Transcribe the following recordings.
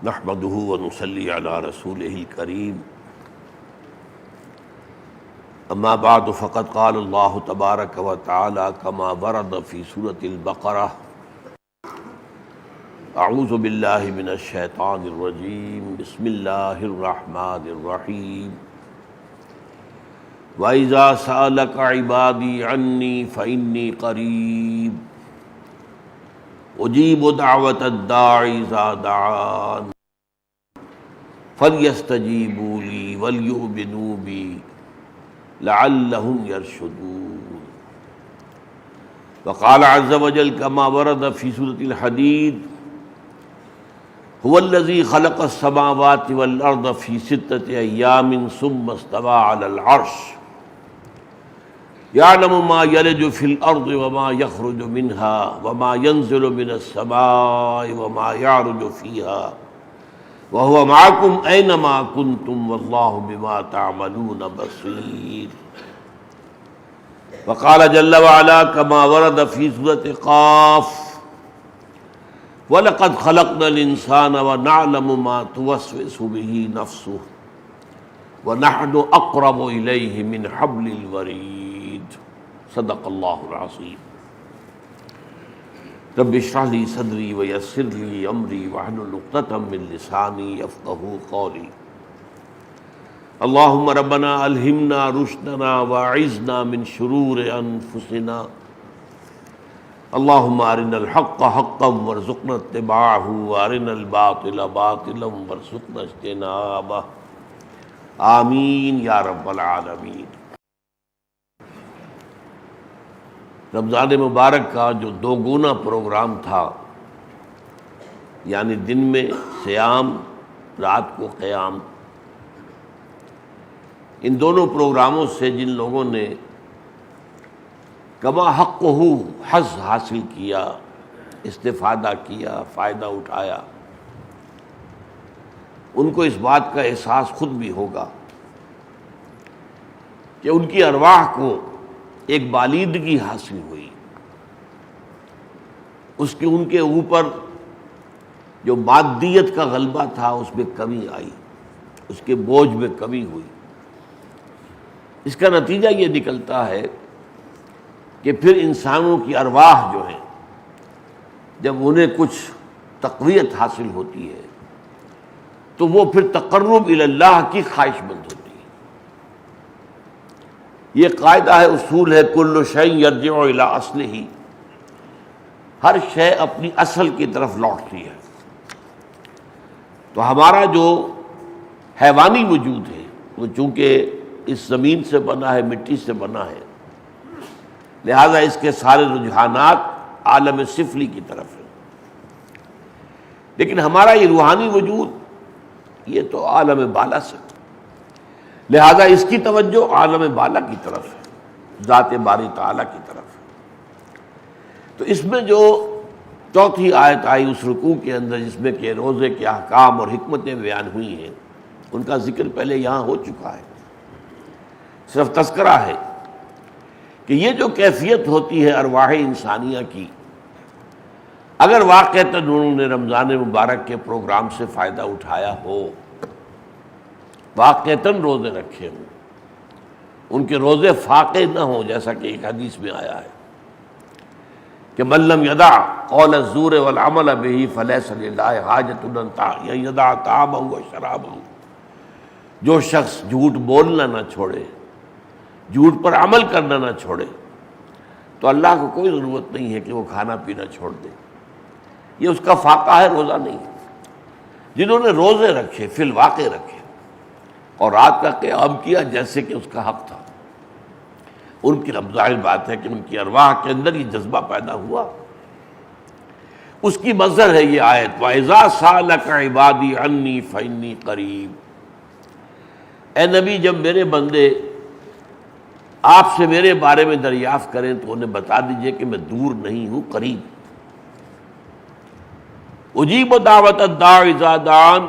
نحمده ونصلي على رسوله الكريم اما بعد فقد قال الله تبارك وتعالى كما ورد في سورة البقرة اعوذ بالله من الشيطان الرجيم بسم الله الرحمن الرحيم وَإِذَا سَأَلَكَ عِبَادِي عَنِّي فَإِنِّي قَرِيبٌ أُجِيبُ دَعْوَةَ الدَّاعِ إِذَا دَعَانِ فَلْيَسْتَجِيبُوا لِي وَلْيُؤْمِنُوا بِي لَعَلَّهُمْ يَرْشُدُونَ وقال عز وجل كما ورد في سورة الحديد هو الذي خلق السماوات والأرض في 6 أيام ثم استوى على العرش يعلم ما يلج في الأرض وما يخرج منها وما ينزل من السماء وما يعرج فيها وهو معكم أينما كنتم والله بما تعملون بصير وقال جل وعلا كما ورد في سورة قاف وَلَقَدْ خَلَقْنَا الْإِنسَانَ وَنَعْلَمُ مَا تُوَسْوِسُ بِهِ نَفْسُهُ وَنَحْنُ أَقْرَبُ إِلَيْهِ مِنْ حَبْلِ الْوَرِيدِ صدق اللہ العظیم۔ رب اشرح لي صدری ویسر لي امری واحلل عقدۃ من لسانی یفقہوا قولی۔ اللہم ربنا الہمنا رشدنا واعذنا من شرور انفسنا اللہم ارنا الحق حقا وارزقنا اتباعہ وارنا الباطل باطلا وارزقنا اجتنابہ آمین یا رب العالمین۔ رمضان مبارک کا جو دو گنا پروگرام تھا، یعنی دن میں صیام، رات کو قیام، ان دونوں پروگراموں سے جن لوگوں نے کما حق حظ حاصل کیا، استفادہ کیا، فائدہ اٹھایا، ان کو اس بات کا احساس خود بھی ہوگا کہ ان کی ارواح کو ایک بالیدگی حاصل ہوئی، ان کے اوپر جو مادیت کا غلبہ تھا اس میں کمی آئی، اس کے بوجھ میں کمی ہوئی۔ اس کا نتیجہ یہ نکلتا ہے کہ پھر انسانوں کی ارواح جو ہیں، جب انہیں کچھ تقویت حاصل ہوتی ہے تو وہ پھر تقرب الی اللہ کی خواہش مند ہوتی ہے۔ یہ قاعدہ ہے، اصول ہے، کل شیء یرجع الی اصلہ، ہر شے اپنی اصل کی طرف لوٹتی ہے۔ تو ہمارا جو حیوانی وجود ہے وہ چونکہ اس زمین سے بنا ہے، مٹی سے بنا ہے، لہذا اس کے سارے رجحانات عالم سفلی کی طرف ہیں، لیکن ہمارا یہ روحانی وجود یہ تو عالم بالا سے، لہذا اس کی توجہ عالم بالا کی طرف ہے، ذات باری تعالیٰ کی طرف ہے۔ تو اس میں جو چوتھی آیت آئی اس رکوع کے اندر، جس میں کہ روزے کے احکام اور حکمتیں بیان ہوئی ہیں، ان کا ذکر پہلے یہاں ہو چکا ہے، صرف تذکرہ ہے کہ یہ جو کیفیت ہوتی ہے ارواح انسانیہ کی، اگر واقعتاً انہوں نے رمضان مبارک کے پروگرام سے فائدہ اٹھایا ہو، واقعتاً روزے رکھے ہوں، ان کے روزے فاقے نہ ہوں، جیسا کہ ایک حدیث میں آیا ہے کہ من لم یدع قول الزور والعمل بہ فلیس للہ حاجۃ ان یدع طعامہ وشرابہ، جو شخص جھوٹ بولنا نہ چھوڑے، جھوٹ پر عمل کرنا نہ چھوڑے، تو اللہ کو کوئی ضرورت نہیں ہے کہ وہ کھانا پینا چھوڑ دے۔ یہ اس کا فاقہ ہے، روزہ نہیں۔ جنہوں نے روزے رکھے، فی الواقع رکھے، اور رات کا قیام کیا جیسے کہ اس کا حق تھا، ان کی ظاہر بات ہے کہ ان کی ارواح کے اندر یہ جذبہ پیدا ہوا۔ اس کی مظہر ہے یہ آیت، وَإِذَا سَأَلَكَ عِبَادِي عَنِّي فَإِنِّي قَرِيبٌ۔ اے نبی، جب میرے بندے آپ سے میرے بارے میں دریافت کریں تو انہیں بتا دیجئے کہ میں دور نہیں ہوں، قریب۔ اجیب دعوت الداع اذا دعان،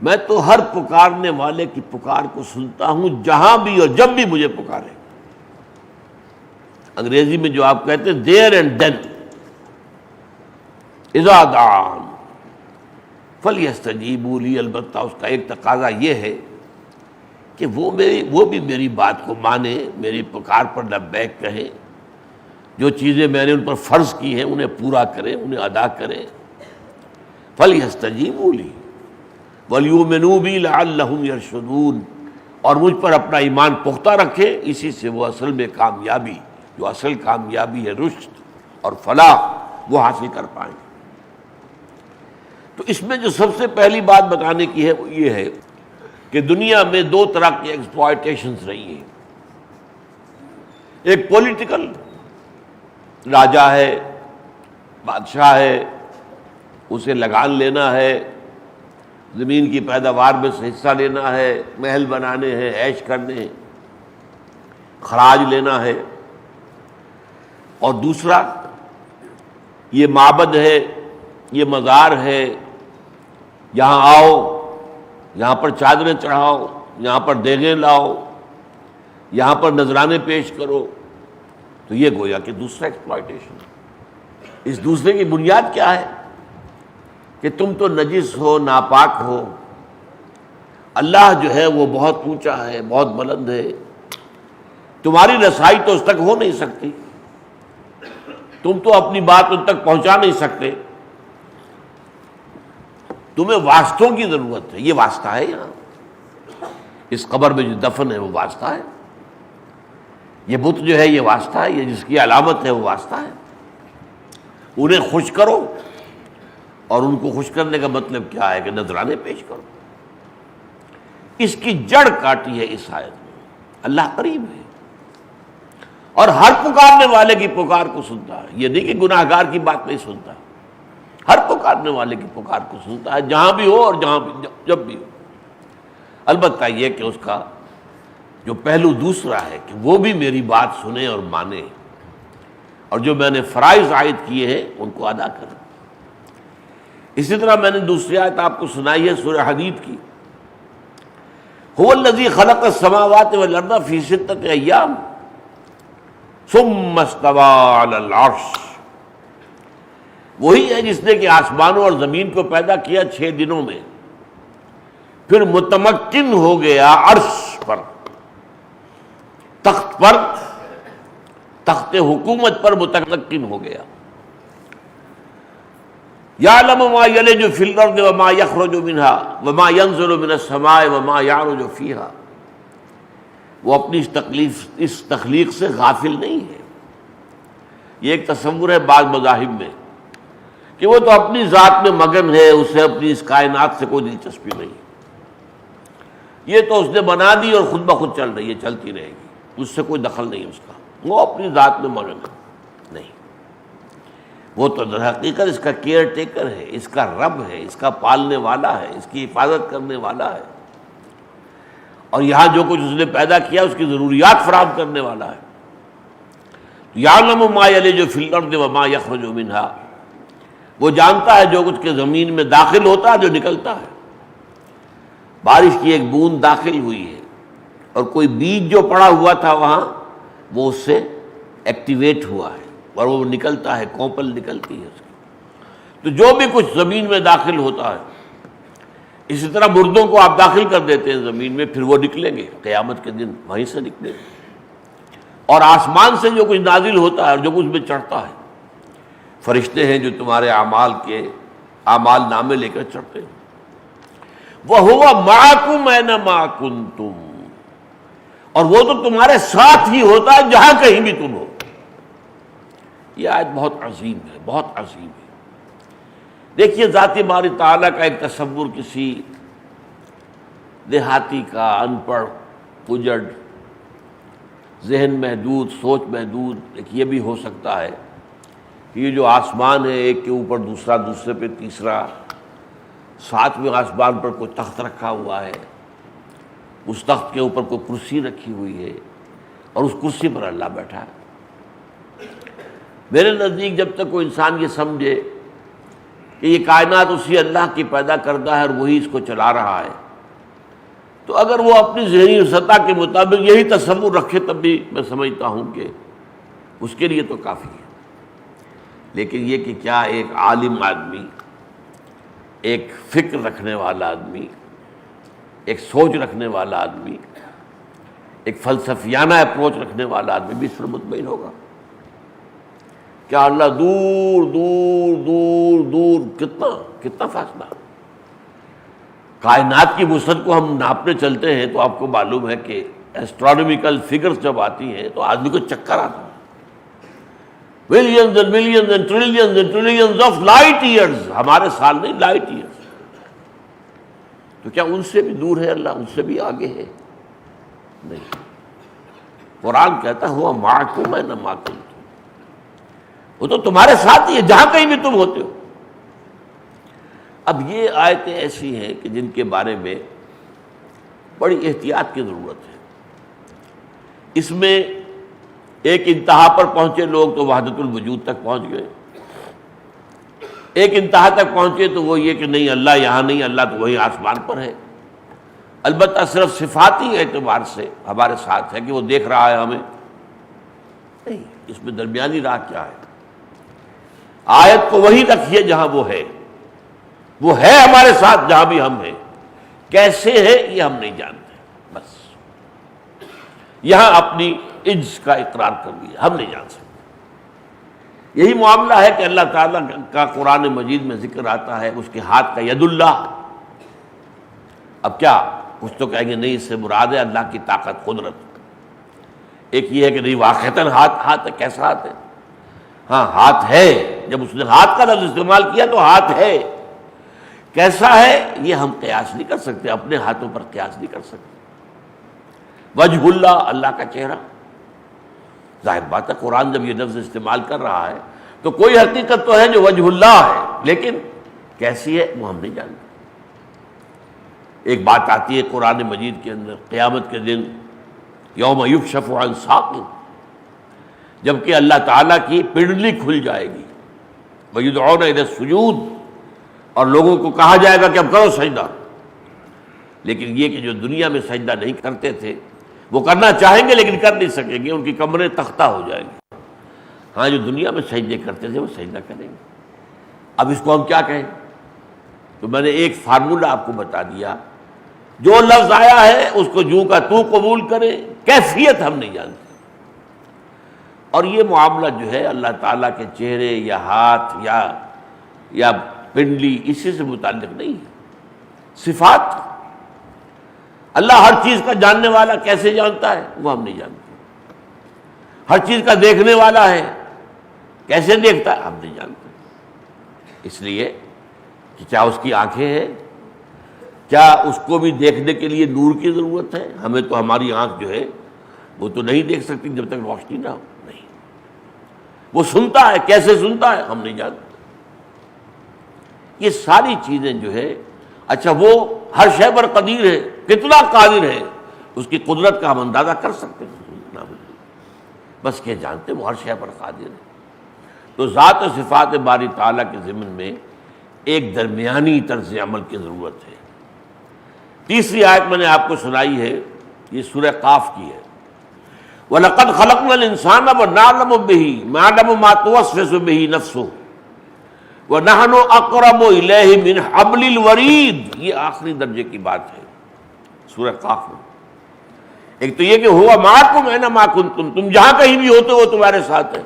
میں تو ہر پکارنے والے کی پکار کو سنتا ہوں، جہاں بھی اور جب بھی مجھے پکارے۔ انگریزی میں جو آپ کہتے ہیں دیر اینڈ دین، اذا دعان، فَلْيَسْتَجِيبُوا لِي، البتہ اس کا ایک تقاضا یہ ہے کہ وہ بھی میری بات کو مانے، میری پکار پر لبیک کہیں، جو چیزیں میں نے ان پر فرض کی ہیں انہیں پورا کریں، انہیں ادا کریں۔ فَلْيَسْتَجِيبُوا لِي وَلْيُؤْمِنُوا بِي لَعَلَّهُمْ يَرْشُدُونَ، اور مجھ پر اپنا ایمان پختہ رکھیں، اسی سے وہ اصل میں کامیابی، جو اصل کامیابی ہے رشد اور فلاح، وہ حاصل کر پائیں گے۔ تو اس میں جو سب سے پہلی بات بتانے کی ہے وہ یہ ہے کہ دنیا میں دو طرح کی ایکسپلائٹیشنز رہی ہیں۔ ایک پولیٹیکل، راجا ہے، بادشاہ ہے، اسے لگان لینا ہے، زمین کی پیداوار میں سے حصہ لینا ہے، محل بنانے ہیں، عیش کرنے ہیں، خراج لینا ہے۔ اور دوسرا یہ معبد ہے، یہ مزار ہے، یہاں آؤ، یہاں پر چادریں چڑھاؤ، یہاں پر دیگیں لاؤ، یہاں پر نذرانے پیش کرو۔ تو یہ گویا کہ دوسرا ایکسپلائٹیشن ہے۔ اس دوسرے کی بنیاد کیا ہے کہ تم تو نجس ہو، ناپاک ہو، اللہ جو ہے وہ بہت اونچا ہے، بہت بلند ہے، تمہاری رسائی تو اس تک ہو نہیں سکتی، تم تو اپنی بات ان تک پہنچا نہیں سکتے، تمہیں واسطوں کی ضرورت ہے۔ یہ واسطہ ہے، یہاں اس قبر میں جو دفن ہے وہ واسطہ ہے، یہ بت جو ہے یہ واسطہ ہے، یہ جس کی علامت ہے وہ واسطہ ہے۔ انہیں خوش کرو، اور ان کو خوش کرنے کا مطلب کیا ہے کہ نذرانے پیش کرو۔ اس کی جڑ کاٹی ہے اس آیت میں۔ اللہ قریب ہے اور ہر پکارنے والے کی پکار کو سنتا ہے، یہ نہیں کہ گناہ گار کی بات نہیں سنتا، ہر پکارنے والے کی پکار کو سنتا ہے، جہاں بھی ہو اور جہاں بھی جب بھی ہو۔ البتہ یہ کہ اس کا جو پہلو دوسرا ہے کہ وہ بھی میری بات سنے اور مانے، اور جو میں نے فرائض عائد کیے ہیں ان کو ادا کریں۔ اسی طرح میں نے دوسری آیت آپ کو سنائی ہے سورہ حدید کی، هو الذی خلق السماوات والارض فی ستۃ ایام ثم استوى علی العرش، وہی ہے جس نے کہ آسمانوں اور زمین کو پیدا کیا 6 دنوں میں، پھر متمکن ہو گیا عرش پر، تخت پر، تخت حکومت پر متمکن ہو گیا۔ یعلم ما یلج فی الارض وما یخرج منها وما ینزل من السماء وما یعرج فیہا، وہ اپنی اس تخلیق سے غافل نہیں ہے۔ یہ ایک تصور ہے بعض مذاہب میں کہ وہ تو اپنی ذات میں مگن ہے، اسے اپنی اس کائنات سے کوئی دلچسپی نہیں، یہ تو اس نے بنا دی اور خود بخود چل رہی ہے، چلتی رہے گی، اس سے کوئی دخل نہیں اس کا، وہ اپنی ذات میں مگن ہے۔ نہیں، وہ تو در حقیقت اس کا کیئر ٹیکر ہے، اس کا رب ہے، اس کا پالنے والا ہے، اس کی حفاظت کرنے والا ہے، اور یہاں جو کچھ اس نے پیدا کیا اس کی ضروریات فراہم کرنے والا ہے۔ یعلم ما یلج فی الارض وما یخرج منها، وہ جانتا ہے جو کچھ کے زمین میں داخل ہوتا ہے، جو نکلتا ہے۔ بارش کی ایک بوند داخل ہوئی ہے اور کوئی بیج جو پڑا ہوا تھا وہاں، وہ اس سے ایکٹیویٹ ہوا ہے اور وہ نکلتا ہے، کوپل نکلتی ہے اس کی۔ تو جو بھی کچھ زمین میں داخل ہوتا ہے، اسی طرح مردوں کو آپ داخل کر دیتے ہیں زمین میں، پھر وہ نکلیں گے قیامت کے دن، وہیں سے نکلیں گے۔ اور آسمان سے جو کچھ نازل ہوتا ہے اور جو کچھ میں چڑھتا ہے، فرشتے ہیں جو تمہارے اعمال کے اعمال نامے لے کر چڑھتے ہیں۔ وَهُوَ مَعَكُمْ أَيْنَمَا كُنتُمْ، اور وہ تو تمہارے ساتھ ہی ہوتا ہے جہاں کہیں بھی تم ہو۔ یہ آیت بہت عظیم ہے، بہت عظیم ہے۔ دیکھیے ذات باری تعالیٰ کا ایک تصور کسی دیہاتی کا، ان پڑھ، اجڑ، ذہن محدود، سوچ محدود، ایک یہ بھی ہو سکتا ہے کہ یہ جو آسمان ہے ایک کے اوپر دوسرا، دوسرے پہ تیسرا، ساتھ میں آسمان پر کوئی تخت رکھا ہوا ہے، اس تخت کے اوپر کوئی کرسی رکھی ہوئی ہے اور اس کرسی پر اللہ بیٹھا ہے۔ میرے نزدیک جب تک کوئی انسان یہ سمجھے کہ یہ کائنات اسی اللہ کی پیدا کردہ ہے اور وہی اس کو چلا رہا ہے، تو اگر وہ اپنی ذہنی سطح کے مطابق یہی تصور رکھے تب بھی میں سمجھتا ہوں کہ اس کے لیے تو کافی ہے۔ لیکن یہ کہ کیا ایک عالم آدمی، ایک فکر رکھنے والا آدمی، ایک سوچ رکھنے والا آدمی، ایک فلسفیانہ اپروچ رکھنے والا آدمی بھی اس پر مطمئن ہوگا۔ کیا اللہ دور دور دور دور، کتنا فاصلہ، کائنات کی وسعت کو ہم ناپنے چلتے ہیں تو آپ کو معلوم ہے کہ ایسٹرونومیکل فگرز جب آتی ہیں تو آدمی کو چکر آتا ہے۔ Millions and millions and trillions of light years, ہمارے سال نہیں، لائٹ ایئرز۔ تو کیا ان سے بھی دور ہے اللہ، ان سے بھی آگے ہے؟ نہیں۔ قرآن کہتا ہوا معکم اینما کنتم، وہ تو تمہارے ساتھ ہی ہے جہاں کہیں بھی تم ہوتے ہو۔ اب یہ آیتیں ایسی ہیں کہ جن کے بارے میں بڑی احتیاط کی ضرورت ہے۔ اس میں ایک انتہا پر پہنچے لوگ تو وحدت الوجود تک پہنچ گئے، ایک انتہا تک پہنچے تو وہ یہ کہ نہیں اللہ یہاں نہیں، اللہ تو وہی آسمان پر ہے۔ البتہ صرف صفاتی اعتبار سے ہمارے ساتھ ہے کہ وہ دیکھ رہا ہے ہمیں، نہیں، اس میں درمیانی راہ کیا ہے؟ آیت کو وہی رکھیے جہاں وہ ہے ہمارے ساتھ جہاں بھی ہم ہیں، کیسے ہے یہ ہم نہیں جانتے، بس یہاں اپنی عجز کا اقرار کر دیا، ہم نہیں جان سکتے۔ یہی معاملہ ہے کہ اللہ تعالیٰ کا قرآن مجید میں ذکر آتا ہے اس کے ہاتھ کا ید اللہ۔ اب کیا کچھ تو کہیں گے نہیں، اس سے مراد ہے اللہ کی طاقت، قدرت۔ ایک یہ ہے کہ نہیں واقعتاً ہاتھ ہے، کیسا ہاتھ ہے؟ ہاں ہاتھ ہے، جب اس نے ہاتھ کا لفظ استعمال کیا تو ہاتھ ہے، کیسا ہے یہ ہم قیاس نہیں کر سکتے، اپنے ہاتھوں پر قیاس نہیں کر سکتے۔ وجہ اللہ، اللہ کا چہرہ، ظاہر بات ہے قرآن جب یہ لفظ استعمال کر رہا ہے تو کوئی حقیقت تو ہے جو وجہ اللہ ہے، لیکن کیسی ہے وہ ہم نہیں جانتے۔ ایک بات آتی ہے قرآن مجید کے اندر قیامت کے دن، یوم یکشف عن ساق، جبکہ اللہ تعالیٰ کی پنڈلی کھل جائے گی، وَيُدْعَوْنَ إِلَى السُّجُودِ، اور لوگوں کو کہا جائے گا کہ اب کرو سجدہ۔ لیکن یہ کہ جو دنیا میں سجدہ نہیں کرتے تھے وہ کرنا چاہیں گے لیکن کر نہیں سکیں گے، ان کی کمریں تختہ ہو جائیں گے۔ ہاں جو دنیا میں سجدے کرتے تھے وہ سجدہ کریں گے۔ اب اس کو ہم کیا کہیں؟ تو میں نے ایک فارمولہ آپ کو بتا دیا، جو لفظ آیا ہے اس کو جو کا تو قبول کرے، کیفیت ہم نہیں جانتے۔ اور یہ معاملہ جو ہے اللہ تعالیٰ کے چہرے یا ہاتھ یا پنڈلی اسی سے متعلق نہیں ہے، صفات۔ اللہ ہر چیز کا جاننے والا، کیسے جانتا ہے وہ ہم نہیں جانتے۔ ہر چیز کا دیکھنے والا ہے، کیسے دیکھتا ہے ہم نہیں جانتے۔ اس لیے کہ کیا اس کی آنکھیں ہیں؟ کیا اس کو بھی دیکھنے کے لیے نور کی ضرورت ہے؟ ہمیں تو ہماری آنکھ جو ہے وہ تو نہیں دیکھ سکتی جب تک روشنی نہ ہو، نہیں۔ وہ سنتا ہے، کیسے سنتا ہے ہم نہیں جانتے۔ یہ ساری چیزیں جو ہے، اچھا وہ ہر شے پر قدیر ہے، کتنا قادر ہے، اس کی قدرت کا ہم اندازہ کر سکتے ہیں؟ بس یہ جانتے وہ ہر شے پر قادر ہے۔ تو ذات و صفات باری تعالیٰ کے ضمن میں ایک درمیانی طرز عمل کی ضرورت ہے۔ تیسری آیت میں نے آپ کو سنائی ہے، یہ سورہ قاف کی ہے، وَلَقَدْ خَلَقْنَا الْإِنسَانَ وَنَعْلَمُ بِهِ مَا نَعْلَمُ مَا تُوَسْوِسُ بِهِ نَفْسُهُ وَنَحْنُ أَقْرَبُ إِلَيْهِ مِنْ حَبْلِ الْوَرِيدِ۔ یہ آخری درجے کی بات ہے سورہ قاف میں۔ ایک تو یہ کہ ہوا معکم اینما کنتم، تم جہاں کہیں بھی ہوتے ہو تمہارے ساتھ ہے۔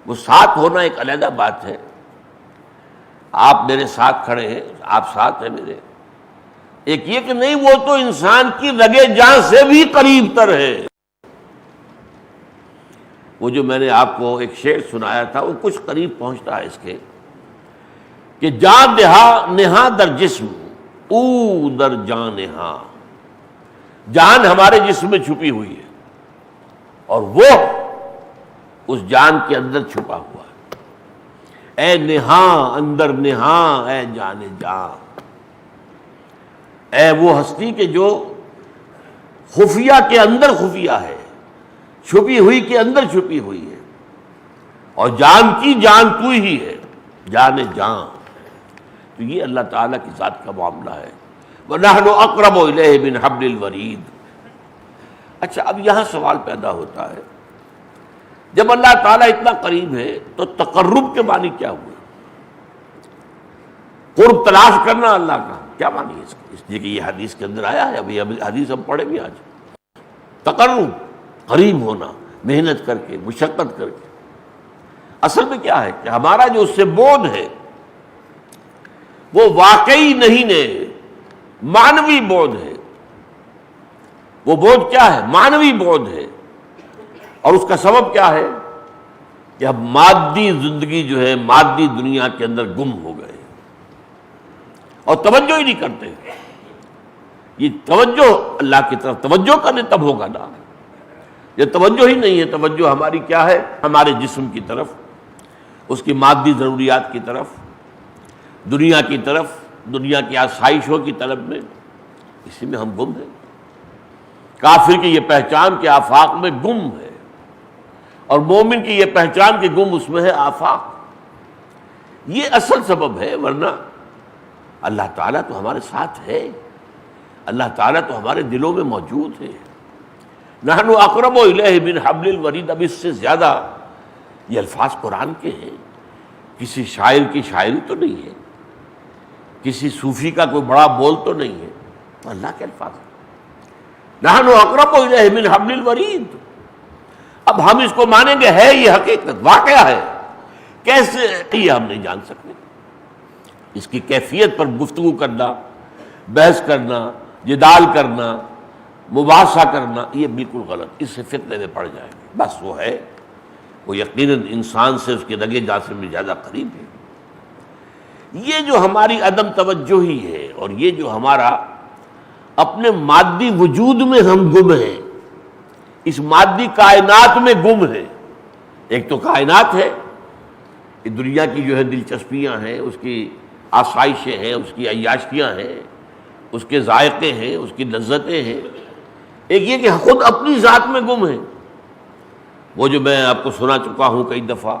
وہ ساتھ ہونا ایک علیحدہ بات ہے، آپ میرے ساتھ کھڑے ہیں، آپ ساتھ ہیں میرے۔ ایک یہ کہ نہیں، وہ تو انسان کی رگے جان سے بھی قریب تر ہے۔ وہ جو میں نے آپ کو ایک شعر سنایا تھا وہ کچھ قریب پہنچتا ہے اس کے، کہ جان نہا در جسم او در جان نہا، جان ہمارے جسم میں چھپی ہوئی ہے اور وہ اس جان کے اندر چھپا ہوا ہے۔ اے نہاں اندر نہاں، اے جان جان، اے وہ ہستی کہ جو خفیہ کے اندر خفیہ ہے، چھپی ہوئی کے اندر چھپی ہوئی ہے، اور جان کی جان تو ہی ہے، جان جان۔ تو یہ اللہ تعالیٰ کی ذات کا معاملہ ہے۔ وَنَحْنُ أَقْرَبُ إِلَيْهِ مِنْ حَبْلِ الْوَرِيدِ۔ اچھا اب یہاں سوال پیدا ہوتا ہے، جب اللہ تعالیٰ اتنا قریب ہے تو تقرب کے معنی کیا ہوئے؟ قرب تلاش کرنا اللہ کا کیا معنی ہے اس لیے کہ یہ حدیث کے اندر آیا ہے. ابھی حدیث ہم پڑھیں گے آج. تقرب قریب ہونا محنت کر کے مشقت کر کے. اصل میں کیا ہے کہ ہمارا جو اس سے بعد ہے وہ واقعی نہیں ہے، معنوی بعد ہے. وہ بعد کیا ہے؟ معنوی بعد ہے. اور اس کا سبب کیا ہے کہ اب مادی زندگی جو ہے مادی دنیا کے اندر گم ہو گئے اور توجہ ہی نہیں کرتے. یہ توجہ اللہ کی طرف توجہ کرنے تب ہوگا نا. یہ توجہ ہی نہیں ہے. توجہ ہماری کیا ہے؟ ہمارے جسم کی طرف، اس کی مادی ضروریات کی طرف، دنیا کی طرف، دنیا کی آسائشوں کی طلب میں. اسی میں ہم گم ہیں. کافر کی یہ پہچان کہ آفاق میں گم ہے، اور مومن کی یہ پہچان کہ گم اس میں ہے آفاق. یہ اصل سبب ہے. ورنہ اللہ تعالیٰ تو ہمارے ساتھ ہے، اللہ تعالیٰ تو ہمارے دلوں میں موجود ہے. نحن اقرب الیہ من حبل الورید. اب اس سے زیادہ یہ الفاظ قرآن کے ہیں. کسی شاعر کی شاعری تو نہیں ہے، کسی صوفی کا کوئی بڑا بول تو نہیں ہے، تو اللہ کے الفاظ ہیں. نحن اقرب الیہ من حبل الورید. اب ہم اس کو مانیں گے ہے یہ حقیقت، واقعہ ہے. کیسے یہ ہم نہیں جان سکتے. اس کی کیفیت پر گفتگو کرنا، بحث کرنا، جدال کرنا، مباحثہ کرنا، یہ بالکل غلط. اس سے فتنے میں پڑ جائیں گے. بس وہ ہے، وہ یقیناً انسان سے اس کے رگے جاسم میں زیادہ قریب ہے. یہ جو ہماری عدم توجہی ہے اور یہ جو ہمارا اپنے مادی وجود میں ہم گم ہیں، اس مادی کائنات میں گم ہیں. ایک تو کائنات ہے، یہ دنیا کی جو ہے دلچسپیاں ہیں، اس کی آسائشیں ہیں، اس کی عیاشیاں ہیں، اس کے ذائقے ہیں، اس کی لذتیں ہیں. ایک یہ کہ خود اپنی ذات میں گم ہیں. وہ جو میں آپ کو سنا چکا ہوں کئی دفعہ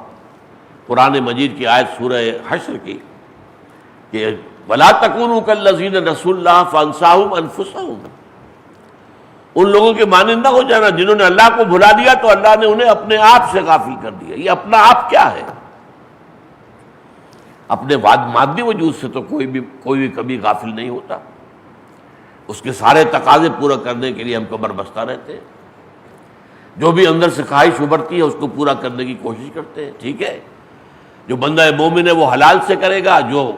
قرآن مجید کی آیت سورہ حشر کی کہ وَلَا تَكُونُوا كَالَّذِينَ نَسُوا اللَّهَ فَأَنسَاهُمْ أَنفُسَهُمْ. ان لوگوں کے مانند نہ ہو جانا جنہوں نے اللہ کو بھلا دیا تو اللہ نے انہیں اپنے آپ سے غافل کر دیا. یہ اپنا آپ کیا ہے؟ اپنے مادی وجود سے تو کوئی بھی کبھی غافل نہیں ہوتا. اس کے سارے تقاضے پورا کرنے کے لیے ہم کمر بستہ رہتے ہیں. جو بھی اندر سے خواہش ابھرتی ہے اس کو پورا کرنے کی کوشش کرتے ہیں. ٹھیک ہے، جو بندہ مومن ہے وہ حلال سے کرے گا، جو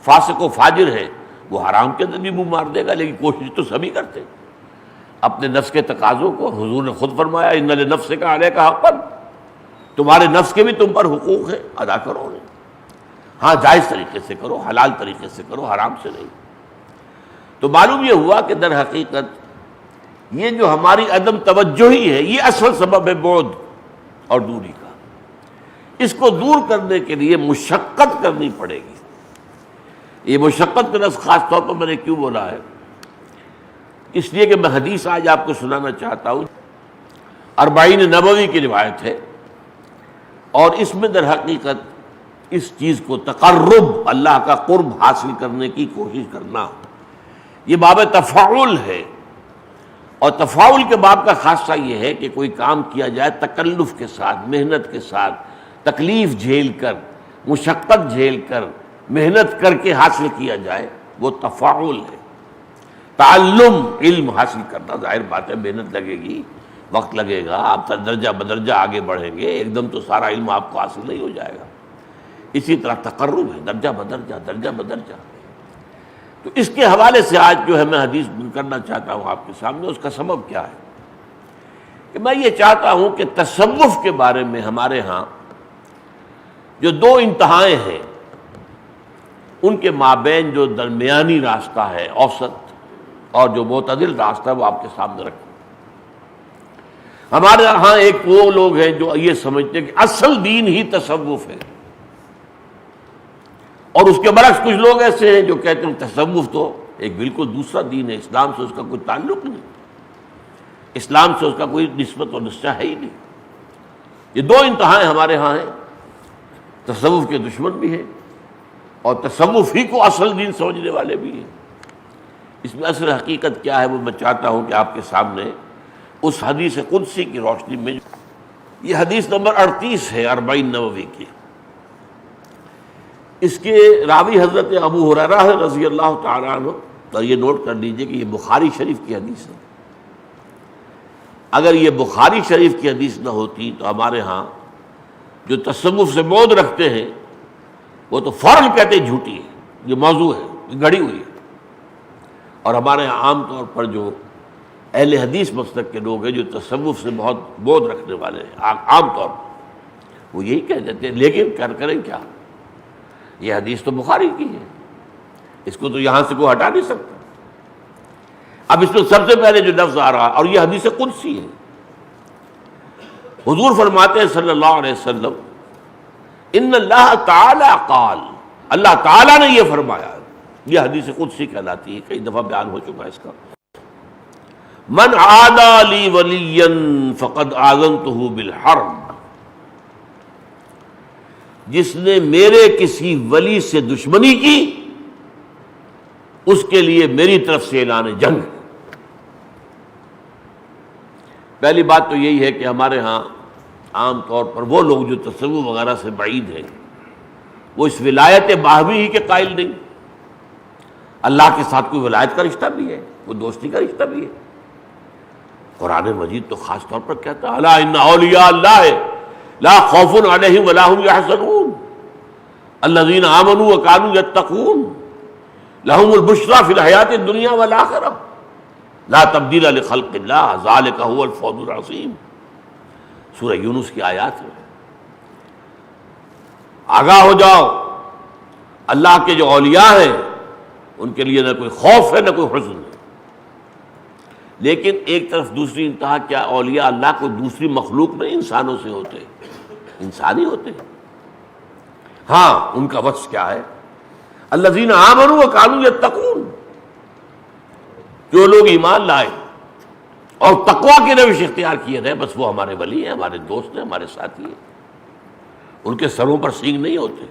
فاسق و فاجر ہے وہ حرام کے اندر بھی منہ مار دے گا. لیکن کوشش تو سبھی کرتے ہیں اپنے نفس کے تقاضوں کو. حضور نے خود فرمایا ان لنفسک علیک حقا، تمہارے نفس کے بھی تم پر حقوق ہے، ادا کرو انہیں. ہاں جائز طریقے سے کرو، حلال طریقے سے کرو، حرام سے نہیں. تو معلوم یہ ہوا کہ در حقیقت یہ جو ہماری عدم توجہی ہے یہ اصل سبب ہے بعد اور دوری کا. اس کو دور کرنے کے لیے مشقت کرنی پڑے گی. یہ مشقت کا لفظ خاص طور پر میں نے کیوں بولا ہے؟ اس لیے کہ میں حدیث آج آپ کو سنانا چاہتا ہوں. 40 نبوی کی روایت ہے اور اس میں در حقیقت اس چیز کو تقرب، اللہ کا قرب حاصل کرنے کی کوشش کرنا، یہ باب تفاعل ہے. اور تفاعل کے باب کا خاصہ یہ ہے کہ کوئی کام کیا جائے تکلف کے ساتھ، محنت کے ساتھ، تکلیف جھیل کر، مشقت جھیل کر، محنت کر کے حاصل کیا جائے، وہ تفاعل ہے. تعلم، علم حاصل کرنا، ظاہر بات ہے محنت لگے گی، وقت لگے گا، آپ درجہ بدرجہ آگے بڑھیں گے. ایک دم تو سارا علم آپ کو حاصل نہیں ہو جائے گا. اسی طرح تقرب ہے، درجہ بدرجہ درجہ بدرجہ. تو اس کے حوالے سے آج جو ہے میں حدیث کرنا چاہتا ہوں آپ کے سامنے. اس کا سبب کیا ہے کہ میں یہ چاہتا ہوں کہ تصوف کے بارے میں ہمارے ہاں جو دو انتہائیں ہیں ان کے مابین جو درمیانی راستہ ہے، اوسط اور جو معتدل راستہ ہے، وہ آپ کے سامنے رکھوں. ہمارے ہاں ایک وہ لوگ ہیں جو یہ سمجھتے ہیں کہ اصل دین ہی تصوف ہے، اور اس کے برعکس کچھ لوگ ایسے ہیں جو کہتے ہیں تصوف تو ایک بالکل دوسرا دین ہے، اسلام سے اس کا کوئی تعلق نہیں، اسلام سے اس کا کوئی نسبت اور رشتہ ہے ہی نہیں. یہ دو انتہائیں ہمارے ہاں ہیں. تصوف کے دشمن بھی ہیں اور تصوف ہی کو اصل دین سمجھنے والے بھی ہیں. اس میں اصل حقیقت کیا ہے وہ میں چاہتا ہوں کہ آپ کے سامنے اس حدیث قدسی کی روشنی میں. یہ حدیث نمبر 38 ہے 40 نووی کی. اس کے راوی حضرت ابو ہریرہ رضی اللہ تعالیٰ عنہ، اور یہ نوٹ کر لیجئے کہ یہ بخاری شریف کی حدیث ہے. اگر یہ بخاری شریف کی حدیث نہ ہوتی تو ہمارے ہاں جو تصوف سے بعد رکھتے ہیں وہ تو فوراً کہتے ہیں جھوٹی ہے، یہ موضوع ہے، یہ گھڑی ہوئی ہے. اور ہمارے یہاں عام طور پر جو اہل حدیث مسلک کے لوگ ہیں جو تصوف سے بہت بعد رکھنے والے ہیں، عام طور پر وہ یہی کہہ دیتے ہیں. لیکن کریں کیا، یہ حدیث تو بخاری کی ہے، اس کو تو یہاں سے کوئی ہٹا نہیں سکتا. اب اس میں سب سے پہلے جو لفظ آ رہا اور یہ حدیث قدسی ہے. حضور فرماتے ہیں صلی اللہ علیہ وسلم ان اللہ تعالی قال، اللہ تعالیٰ نے یہ فرمایا. یہ حدیث قدسی کہلاتی ہے، کئی دفعہ بیان ہو چکا ہے اس کا. من عادى لي وليا فقد آذنته بالحرب، جس نے میرے کسی ولی سے دشمنی کی اس کے لیے میری طرف سے اعلان جنگ. پہلی بات تو یہی ہے کہ ہمارے ہاں عام طور پر وہ لوگ جو تصوف وغیرہ سے بعید ہیں وہ اس ولایت باہمی ہی کے قائل نہیں. اللہ کے ساتھ کوئی ولایت کا رشتہ بھی ہے، کوئی دوستی کا رشتہ بھی ہے. قرآن مجید تو خاص طور پر کہتا ہے الا ان اولیاء اللہ لا خوف علیہم ولا هم یحزنون الذین آمنوا وکانوا یتقون لهم البشری فی الحیاۃ الدنیا والآخرہ لا تبدیل لخلق اللہ ذلک هو الفوز العظیم. سورہ یونس کی آیات ہے. آگاہ ہو جاؤ، اللہ کے جو اولیاء ہیں ان کے لیے نہ کوئی خوف ہے نہ کوئی حزن ہے. لیکن ایک طرف دوسری انتہا کیا، اولیاء اللہ کو دوسری مخلوق نہیں انسانوں سے ہوتے، انسانی ہوتے. ہاں ان کا وصف کیا ہے، الذین آمنوا وکانوا یتقون، جو لوگ ایمان لائے اور تقویٰ کی روش اختیار کیے رہے، بس وہ ہمارے ولی ہیں، ہمارے دوست ہیں، ہمارے ساتھی ہیں. ان کے سروں پر سینگ نہیں ہوتے،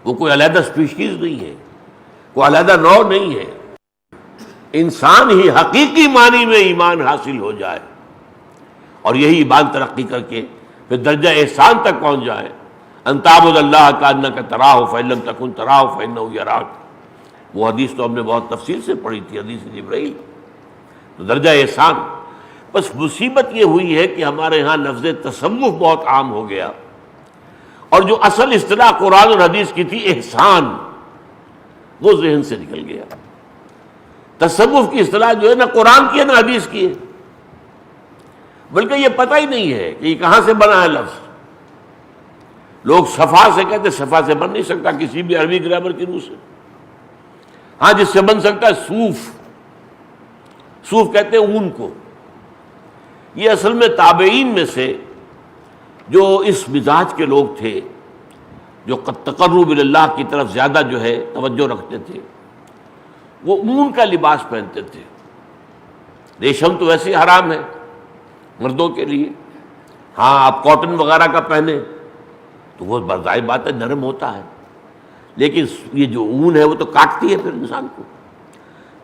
وہ کوئی علیحدہ اسپیشیز نہیں ہے، کوئی علیحدہ نوع نہیں ہے. انسان ہی حقیقی معنی میں ایمان حاصل ہو جائے اور یہی ایمان ترقی کر کے پھر درجہ احسان تک پہنچ جائے. ان تعبد اللہ کانک تراہ فإن لم تکن تراہ فإنہ یراک. وہ حدیث تو ہم نے بہت تفصیل سے پڑھی تھی، حدیث جبرائیل. تو درجہ احسان. بس مصیبت یہ ہوئی ہے کہ ہمارے ہاں لفظ تصوف بہت عام ہو گیا اور جو اصل اصطلاح قرآن اور حدیث کی تھی احسان، وہ ذہن سے نکل گیا. تصوف کی اصطلاح جو ہے نہ قرآن کی ہے نہ حدیث کی ہے، بلکہ یہ پتہ ہی نہیں ہے کہ یہ کہاں سے بنا ہے لفظ. لوگ صفا سے کہتے، صفا سے بن نہیں سکتا کسی بھی عربی گرامر کی روح سے. ہاں جس سے بن سکتا ہے صوف، صوف کہتے ہیں اون کو. یہ اصل میں تابعین میں سے جو اس مزاج کے لوگ تھے جو تقرب اللہ کی طرف زیادہ جو ہے توجہ رکھتے تھے، وہ اون کا لباس پہنتے تھے. ریشم تو ویسے ہی حرام ہے مردوں کے لیے. ہاں آپ کاٹن وغیرہ کا پہنے تو وہ ظاہر بات ہے نرم ہوتا ہے، لیکن یہ جو اون ہے وہ تو کاٹتی ہے پھر انسان کو.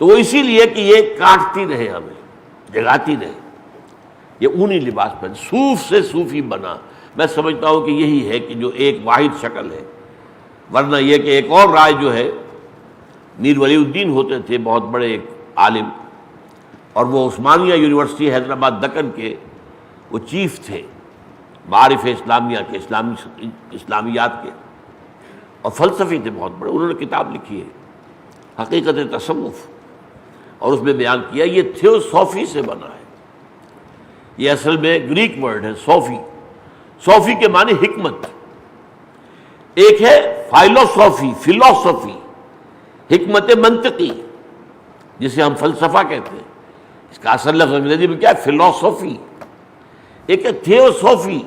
تو وہ اسی لیے کہ یہ کاٹتی رہے، ہمیں جگاتی رہے، یہ اونی لباس پہن. صوف سے صوفی بنا. میں سمجھتا ہوں کہ یہی ہے کہ جو ایک واحد شکل ہے. ورنہ یہ کہ ایک اور رائے جو ہے، میر ولی الدین ہوتے تھے بہت بڑے ایک عالم، اور وہ عثمانیہ یونیورسٹی حیدرآباد دکن کے وہ چیف تھے معارف اسلامیہ کے، اسلامیات کے، اور فلسفی تھے بہت بڑے. انہوں نے کتاب لکھی ہے حقیقت تصوف، اور اس میں بیان کیا یہ تھیوسوفی سے بنا ہے. یہ اصل میں گریک ورڈ ہے صوفی. صوفی کے معنی حکمت. ایک ہے فلسفی، حکمت منطقی جسے ہم فلسفہ کہتے ہیں. اس کا اصل لفظ انگریزی میں کیا ہے؟ فلسفی. ایک ہے تھیوسوفی،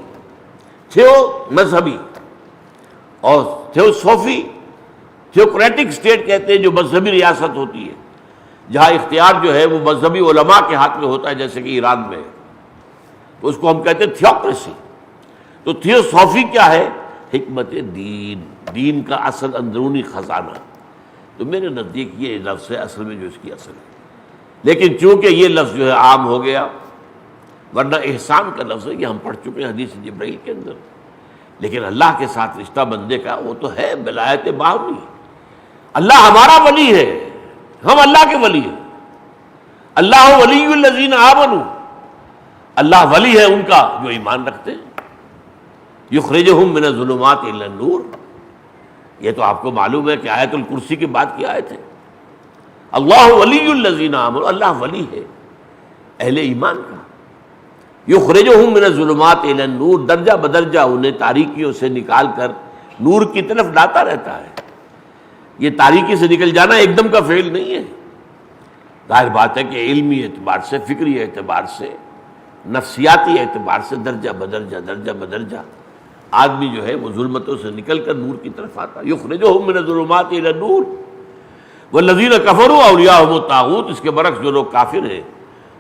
تھیو مذہبی، اور تھیوسوفی تھیوکریٹک اسٹیٹ کہتے ہیں جو مذہبی ریاست ہوتی ہے جہاں اختیار جو ہے وہ مذہبی علماء کے ہاتھ میں ہوتا ہے، جیسے کہ ایران میں. تو اس کو ہم کہتے ہیں تھیوکریسی. تو تھیوسوفی کیا ہے؟ حکمت دین، دین کا اصل اندرونی خزانہ. تو میرے نزدیک یہ لفظ ہے اصل میں جو اس کی اصل ہے. لیکن چونکہ یہ لفظ جو ہے عام ہو گیا، ورنہ احسان کا لفظ ہے یہ ہم پڑھ چکے ہیں حدیث جبرائیل کے اندر لیکن اللہ کے ساتھ رشتہ بندے کا وہ تو ہے ولایت باہمی. اللہ ہمارا ولی ہے، ہم اللہ کے ولی ہیں. اللہ ولی الذین آمنوا، اللہ ولی ہے ان کا جو ایمان رکھتے ہیں. یخرجہم من الظلمات الی النور، یہ تو آپ کو معلوم ہے کہ آیت الکرسی کی بات کی آیت ہے. اللہ ولی الذین آمنوا، اللہ ولی ہے اہل ایمان کا. یخرجہم من الظلمات الی النور، درجہ بدرجہ انہیں تاریکیوں سے نکال کر نور کی طرف لاتا رہتا ہے. یہ تاریکی سے نکل جانا ایک دم کا فعل نہیں ہے. ظاہر بات ہے کہ علمی اعتبار سے، فکری اعتبار سے، نفسیاتی اعتبار سے درجہ بدرجہ آدمی جو ہے وہ ظلمتوں سے نکل کر نور کی طرف آتا. یخرجہم من الظلمات الی النور والذین کفروا اولیاءہم الطاغوت، اس کے برعکس جو لوگ کافر ہیں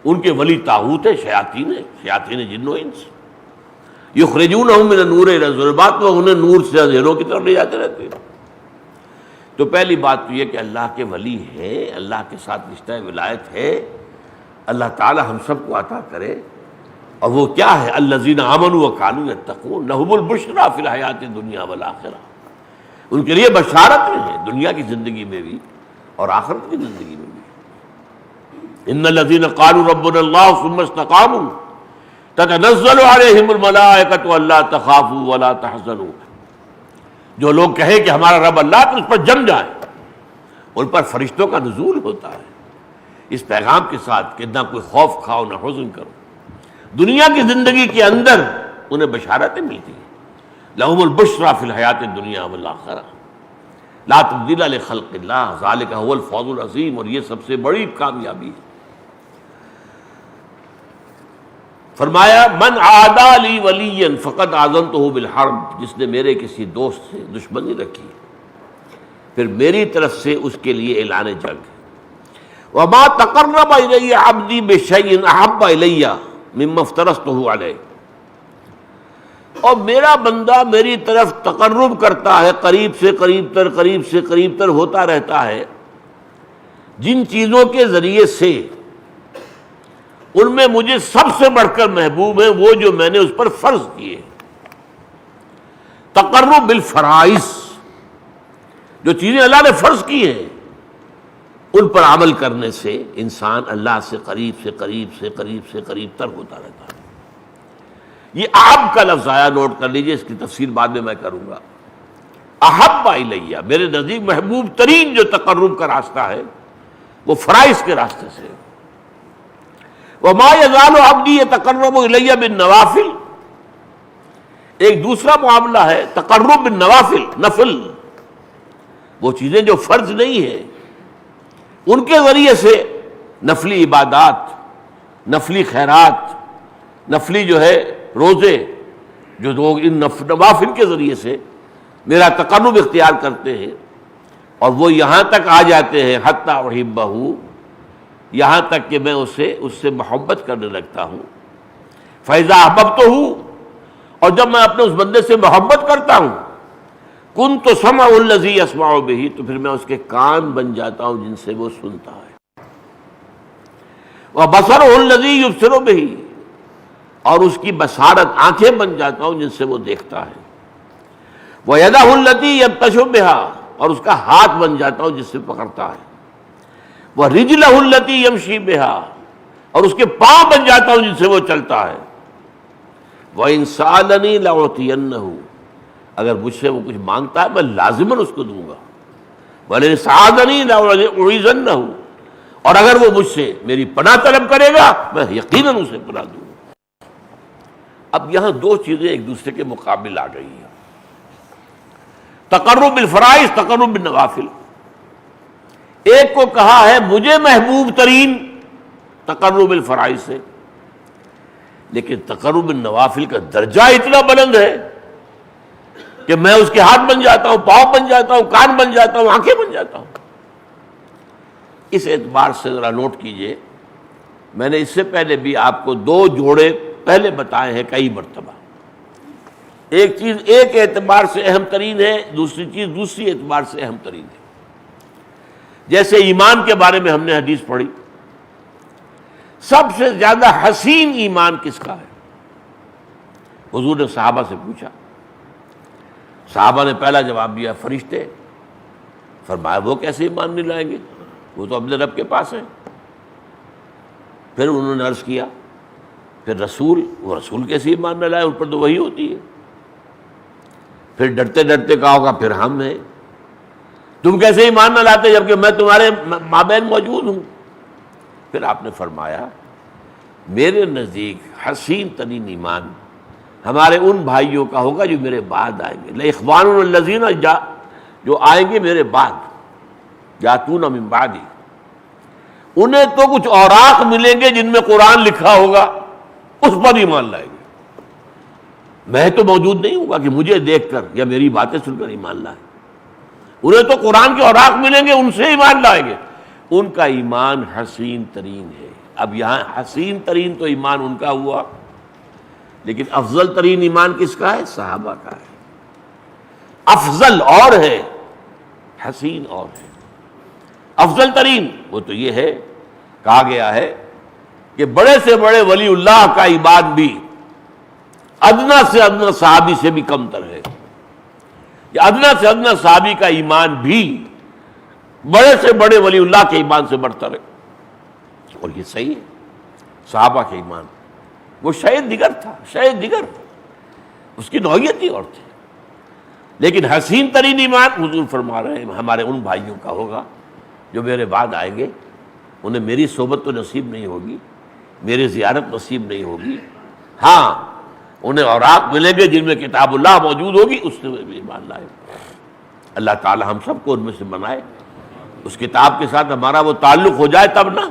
ان کے ولی طاغوت ہے، شیاطین جن و انس. یخرجونہم من النور الی الظلمات، وہ انہیں نور سے اندھیروں کی طرف لے جاتے رہتے ہیں. تو پہلی بات تو یہ کہ اللہ کے ولی ہے، اللہ کے ساتھ رشتہ ولایت ہے. اللہ تعالی ہم سب کو عطا کرے. اور وہ کیا ہے؟ الذین آمنوا وکانوا یتقون لہم البشریٰ فی الحیات الدنیا والآخرہ، ان کے لیے بشارت ہے دنیا کی زندگی میں بھی اور آخرت کی زندگی میں بھی. ان الذین قالوا ربنا اللہ ثم استقاموا تتنزل علیہم الملائکۃ الا تخافوا ولا تحزنوا، جو لوگ کہیں کہ ہمارا رب اللہ تو اس پر جم جائیں، ان پر فرشتوں کا نزول ہوتا ہے اس پیغام کے ساتھ کہ نہ کوئی خوف کھاؤ نہ حزن کرو. دنیا کی زندگی کے اندر انہیں بشارتیں ملتی ہیں. لہم البشریٰ فی الحیات الدنیا والآخرہ لا تبدیل لخلق اللہ ذالک هو الفوز العظیم، اور یہ سب سے بڑی کامیابی ہے. فرمایا من عادی لی ولیا فقد آذنتہ بالحرب، جس نے میرے کسی دوست سے دشمنی رکھی پھر میری طرف سے اس کے لیے اعلان جنگ. وما تقرب الی عبدی بشیء احب الی مما افترضتہ علیہ، اور میرا بندہ میری طرف تقرب کرتا ہے، قریب سے قریب تر ہوتا رہتا ہے جن چیزوں کے ذریعے سے ان میں مجھے سب سے بڑھ کر محبوب ہے وہ جو میں نے اس پر فرض کیے. تقرب بالفرائض، جو چیزیں اللہ نے فرض کی ہیں ان پر عمل کرنے سے انسان اللہ سے قریب تر ہوتا رہتا ہے. یہ احب کا لفظ آیا، نوٹ کر لیجئے، اس کی تفسیر بعد میں میں کروں گا. احب الیہ، میرے نزدیک محبوب ترین جو تقرب کا راستہ ہے وہ فرائض کے راستے سے. وما یزال عبدی یتقرب الی بالنوافل، ایک دوسرا معاملہ ہے تقرب بالنوافل، نفل، وہ چیزیں جو فرض نہیں ہیں ان کے ذریعے سے نفلی عبادات، نفلی خیرات، نفلی جو ہے روزے، جو لوگ ان نوافل کے ذریعے سے میرا تقرب اختیار کرتے ہیں اور وہ یہاں تک آ جاتے ہیں حتی احبہ، یہاں تک کہ میں اس سے محبت کرنے لگتا ہوں. فاذا احببتہ، اور جب میں اپنے اس بندے سے محبت کرتا ہوں، کنت سمع الذی یسمع بہ، تو پھر میں اس کے کان بن جاتا ہوں جن سے وہ سنتا ہے. وبصرہ الذی یبصر بہ، اور اس کی بصارت آنکھیں بن جاتا ہوں جن سے وہ دیکھتا ہے. ویدہ التی یبطش بہا، اور اس کا ہاتھ بن جاتا ہوں جس سے پکڑتا ہے. ورجلہ التی یمشی بہا، اور اس کے پاؤں بن جاتا ہوں جن سے وہ چلتا ہے. وإن سألنی لأعطینہ، اگر مجھ سے وہ کچھ مانگتا ہے میں لازماً اس کو دوں گا. وَلَئِنِ اسْتَعَاذَنِی لَأُعِیذَنَّهُ، اور اگر وہ مجھ سے میری پناہ طلب کرے گا میں یقیناً اسے پناہ دوں گا. اب یہاں دو چیزیں ایک دوسرے کے مقابل آ گئی ہیں، تقرب بالفرائض، تقرب بالنوافل. ایک کو کہا ہے مجھے محبوب ترین تقرب بالفرائض سے، لیکن تقرب بالنوافل کا درجہ اتنا بلند ہے کہ میں اس کے ہاتھ بن جاتا ہوں، پاؤں بن جاتا ہوں، کان بن جاتا ہوں، آنکھیں بن جاتا ہوں. اس اعتبار سے ذرا نوٹ کیجئے، میں نے اس سے پہلے بھی آپ کو دو جوڑے پہلے بتائے ہیں کئی مرتبہ. ایک چیز ایک اعتبار سے اہم ترین ہے، دوسری چیز دوسری اعتبار سے اہم ترین ہے. جیسے ایمان کے بارے میں ہم نے حدیث پڑھی، سب سے زیادہ حسین ایمان کس کا ہے؟ حضور نے صحابہ سے پوچھا صحابہ نے پہلا جواب دیا فرشتے. فرمایا وہ کیسے ایمان نہیں لائیں گے, وہ تو اپنے رب کے پاس ہیں. پھر انہوں نے عرض کیا پھر رسول, وہ رسول کیسے ایمان نہ لائے, ان پر تو وہی ہوتی ہے. پھر ڈرتے ڈرتے کہا ہوگا پھر ہم ہیں, تم کیسے ایمان نہ لاتے جبکہ میں تمہارے مابین موجود ہوں. پھر آپ نے فرمایا میرے نزدیک حسین ترین ایمان ہمارے ان بھائیوں کا ہوگا جو میرے بعد آئیں گے. لَإِخْوَانُنَا الَّذِينَ جو آئیں گے میرے بعد, یاتون من بعدی, انہیں تو کچھ اوراق ملیں گے جن میں قرآن لکھا ہوگا, اس پر ایمان لائیں گے. میں تو موجود نہیں ہوں گا کہ مجھے دیکھ کر یا میری باتیں سن کر ایمان لائیں. انہیں تو قرآن کے اوراق ملیں گے, ان سے ایمان لائیں گے. ان کا ایمان حسین ترین ہے. اب یہاں حسین ترین تو ایمان ان کا ہوا, لیکن افضل ترین ایمان کس کا ہے؟ صحابہ کا ہے. افضل اور ہے, حسین اور ہے. افضل ترین وہ تو یہ ہے, کہا گیا ہے کہ بڑے سے بڑے ولی اللہ کا ایمان بھی ادنا سے ادنا صحابی سے بھی کم تر ہے. کہ ادنا سے ادنا صحابی کا ایمان بھی بڑے سے بڑے ولی اللہ کے ایمان سے بڑھتر ہے. اور یہ صحیح ہے. صحابہ کے ایمان وہ شاید دیگر تھا, شاید دیگر, اس کی نوعیت ہی اور تھی. لیکن حسین ترین ایمان حضور فرما رہے ہیں ہمارے ان بھائیوں کا ہوگا جو میرے بعد آئیں گے. انہیں میری صحبت تو نصیب نہیں ہوگی, میری زیارت نصیب نہیں ہوگی, ہاں انہیں اوراق ملیں گے جن میں کتاب اللہ موجود ہوگی, اس سے بھی ایمان لائے. اللہ تعالی ہم سب کو ان میں سے بنائے. اس کتاب کے ساتھ ہمارا وہ تعلق ہو جائے تب نا,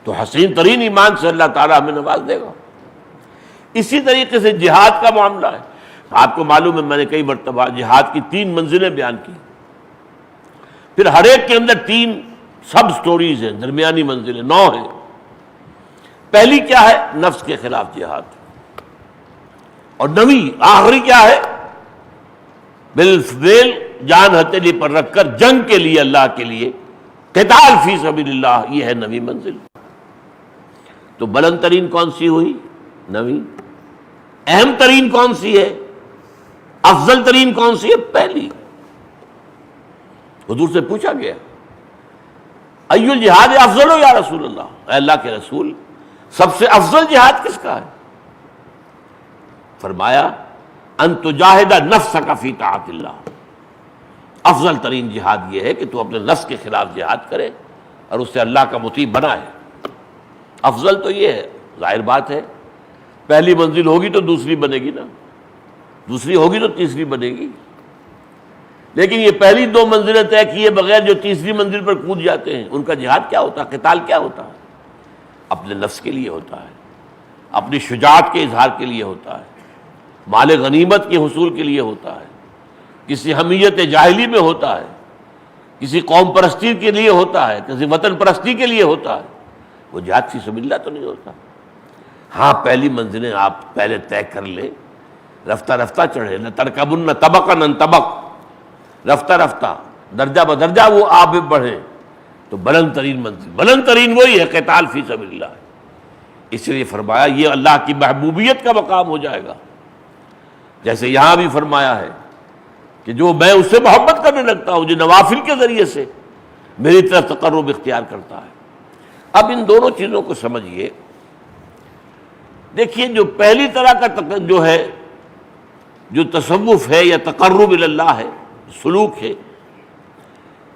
تو حسین ترین ایمان سے اللہ تعالی ہمیں نواز دے گا. اسی طریقے سے جہاد کا معاملہ ہے. آپ کو معلوم ہے میں نے کئی مرتبہ جہاد کی 3 منزلیں بیان کی, پھر ہر ایک کے اندر 3 سب سٹوریز ہیں, درمیانی منزلیں 9 ہیں. پہلی کیا ہے؟ نفس کے خلاف جہاد. اور 9ویں آخری کیا ہے؟ بالفعل جان ہتھیلی پر رکھ کر جنگ کے لیے, اللہ کے لیے, قتال فی سبیل اللہ. یہ ہے 9ویں منزل. تو بلند ترین کون سی ہوئی؟ 9ویں. اہم ترین کون سی ہے؟ افضل ترین کون سی ہے؟ پہلی. حضور سے پوچھا گیا ای الجہاد افضل ہو یا رسول اللہ, اے اللہ کے رسول سب سے افضل جہاد کس کا ہے؟ فرمایا ان تجاہد نفسک فی طاعت اللہ. افضل ترین جہاد یہ ہے کہ تو اپنے نفس کے خلاف جہاد کرے اور اس سے اللہ کا مطیع بنائے. افضل تو یہ ہے, ظاہر بات ہے پہلی منزل ہوگی تو دوسری بنے گی نا, دوسری ہوگی تو تیسری بنے گی. لیکن یہ پہلی 2 منزلیں طے کیے بغیر جو تیسری منزل پر کود جاتے ہیں, ان کا جہاد کیا ہوتا ہے؟ قتال کیا ہوتا ہے؟ اپنے نفس کے لیے ہوتا ہے, اپنی شجاعت کے اظہار کے لیے ہوتا ہے, مال غنیمت کے حصول کے لیے ہوتا ہے, کسی حمیت جاہلی میں ہوتا ہے, کسی قوم پرستی کے لیے ہوتا ہے, کسی وطن پرستی کے لیے ہوتا ہے. وہ جہاد فی سبیل اللہ تو نہیں ہوتا. ہاں پہلی منزلیں آپ پہلے طے کر لیں, رفتہ رفتہ چڑھے, نہ ترکبن طبقا عن طبق, رفتہ رفتہ درجہ بدرجہ وہ آپ بڑھیں تو بلند ترین منزل, بلند ترین وہی ہے قتال فی سبیل اللہ. اس لیے فرمایا یہ اللہ کی محبوبیت کا مقام ہو جائے گا. جیسے یہاں بھی فرمایا ہے کہ جو میں اس سے محبت کرنے لگتا ہوں, جو نوافل کے ذریعے سے میری طرف تقرب اختیار کرتا ہے. اب ان دونوں چیزوں کو سمجھیے. دیکھیے جو پہلی طرح کا جو ہے, جو تصوف ہے یا تقرب الی اللہ ہے, سلوک ہے,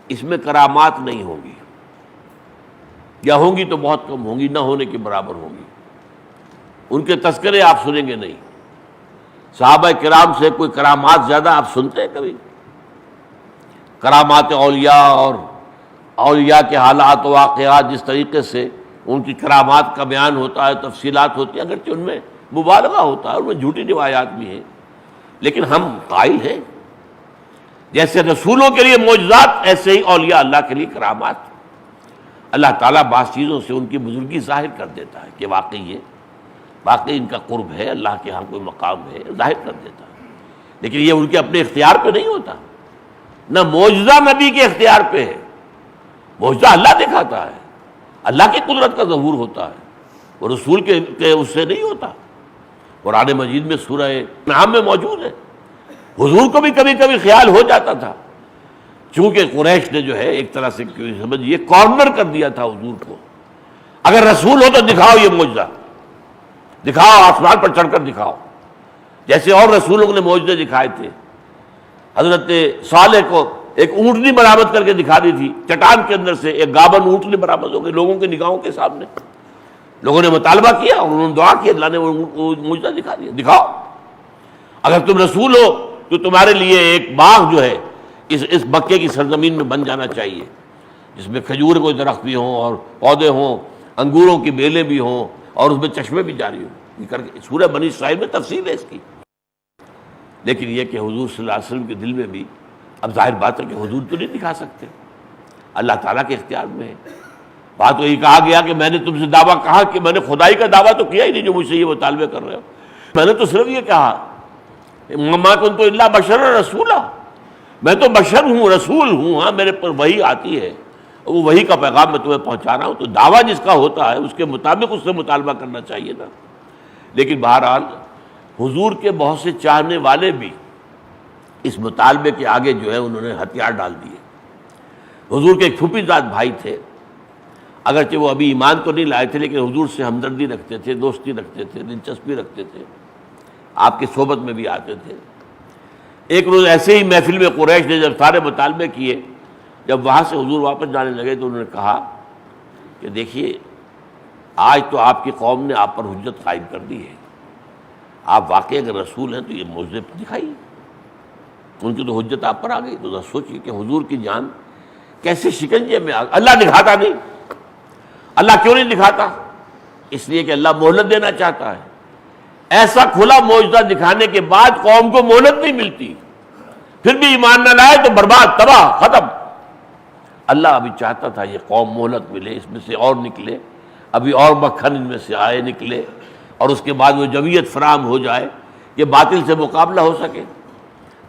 اس میں کرامات نہیں ہوں گی, یا ہوں گی تو بہت کم ہوں گی, نہ ہونے کے برابر ہوں گی. ان کے تذکرے آپ سنیں گے نہیں. صحابہ کرام سے کوئی کرامات زیادہ آپ سنتے ہیں کبھی؟ کرامات اولیاء اور اولیاء کے حالات و واقعات جس طریقے سے ان کی کرامات کا بیان ہوتا ہے, تفصیلات ہوتی ہیں, اگرچہ ان میں مبالغہ ہوتا ہے, ان میں جھوٹی روایات بھی ہیں, لیکن ہم قائل ہیں جیسے رسولوں کے لیے معجزات ایسے ہی اولیاء اللہ کے لیے کرامات. اللہ تعالیٰ بعض چیزوں سے ان کی بزرگی ظاہر کر دیتا ہے کہ واقعی ان کا قرب ہے, اللہ کے ہاں کوئی مقام ہے, ظاہر کر دیتا ہے. لیکن یہ ان کے اپنے اختیار پہ نہیں ہوتا, نہ معجزہ نبی کے اختیار پہ ہے. معجزہ اللہ دکھاتا ہے, اللہ کی قدرت کا ظہور ہوتا ہے, وہ رسول کے اس سے نہیں ہوتا. قرآن مجید میں سورہ انعام میں موجود ہے حضور کو بھی کبھی کبھی خیال ہو جاتا تھا، چونکہ قریش نے جو ہے ایک طرح سے سمجھیے کارنر کر دیا تھا حضور کو، اگر رسول ہو تو دکھاؤ یہ معجزہ، دکھاؤ آسمان پر چڑھ کر دکھاؤ، جیسے اور رسولوں نے معجزے دکھائے تھے۔ حضرت صالح کو ایک اونٹنی برآمد کر کے دکھا دی تھی، چٹان کے اندر سے ایک گابن اونٹنی برآمد ہو گئی لوگوں کی نگاہوں کے سامنے، لوگوں نے مطالبہ کیا اور انہوں نے دعا کی، اللہ نے وہ معجزہ دکھا دیا، دکھاؤ اگر تم رسول ہو تو تمہارے لیے ایک باغ جو ہے اس مکے کی سرزمین میں بن جانا چاہیے، جس میں کھجور کے درخت بھی ہوں اور پودے ہوں، انگوروں کی بیلیں بھی ہوں اور اس میں چشمے بھی جاری ہوں۔ یہ کر کے سورہ بنی اسرائیل میں تفصیل ہے اس کی۔ لیکن یہ کہ حضور صلی اللہ علیہ وسلم کے دل میں بھی اب ظاہر بات ہے کہ حضور تو نہیں دکھا سکتے، اللہ تعالیٰ کے اختیار میں ہے۔ بات وہی کہا گیا کہ میں نے تم سے دعویٰ کہا کہ میں نے خدائی کا دعویٰ تو کیا ہی نہیں جو مجھ سے یہ مطالبے کر رہے ہو، میں نے تو صرف یہ کہا ما کنت الا بشر رسولا، میں تو بشر ہوں، رسول ہوں، ہاں میرے پر وحی آتی ہے، وہ وحی کا پیغام میں تمہیں پہنچا رہا ہوں، تو دعویٰ جس کا ہوتا ہے اس کے مطابق اس سے مطالبہ کرنا چاہیے نا۔ لیکن بہرحال حضور کے بہت سے چاہنے والے بھی اس مطالبے کے آگے جو ہے انہوں نے ہتھیار ڈال دیے۔ حضور کے ایک پھوپھی زاد بھائی تھے، اگرچہ وہ ابھی ایمان تو نہیں لائے تھے لیکن حضور سے ہمدردی رکھتے تھے، دوستی رکھتے تھے، دلچسپی رکھتے تھے، آپ کی صحبت میں بھی آتے تھے۔ ایک روز ایسے ہی محفل میں قریش نے جب سارے مطالبے کیے، جب وہاں سے حضور واپس جانے لگے تو انہوں نے کہا کہ دیکھیے آج تو آپ کی قوم نے آپ پر حجت قائم کر دی ہے، آپ واقعی اگر رسول ہیں تو یہ معجزے دکھائیے، ان کی تو حجت آپ پر آ گئی۔ تو ذرا سوچیے کہ حضور کی جان کیسے شکنجے میں آ گئی۔ اللہ دکھاتا نہیں، اللہ کیوں نہیں دکھاتا؟ اس لیے کہ اللہ مہلت دینا چاہتا ہے۔ ایسا کھلا معجزہ دکھانے کے بعد قوم کو مہلت نہیں ملتی، پھر بھی ایمان نہ لائے تو برباد، تباہ، ختم۔ اللہ ابھی چاہتا تھا یہ قوم مہلت ملے، اس میں سے اور نکلے، ابھی اور مکھن ان میں سے آئے نکلے، اور اس کے بعد وہ جمعیت فراہم ہو جائے کہ باطل سے مقابلہ ہو سکے۔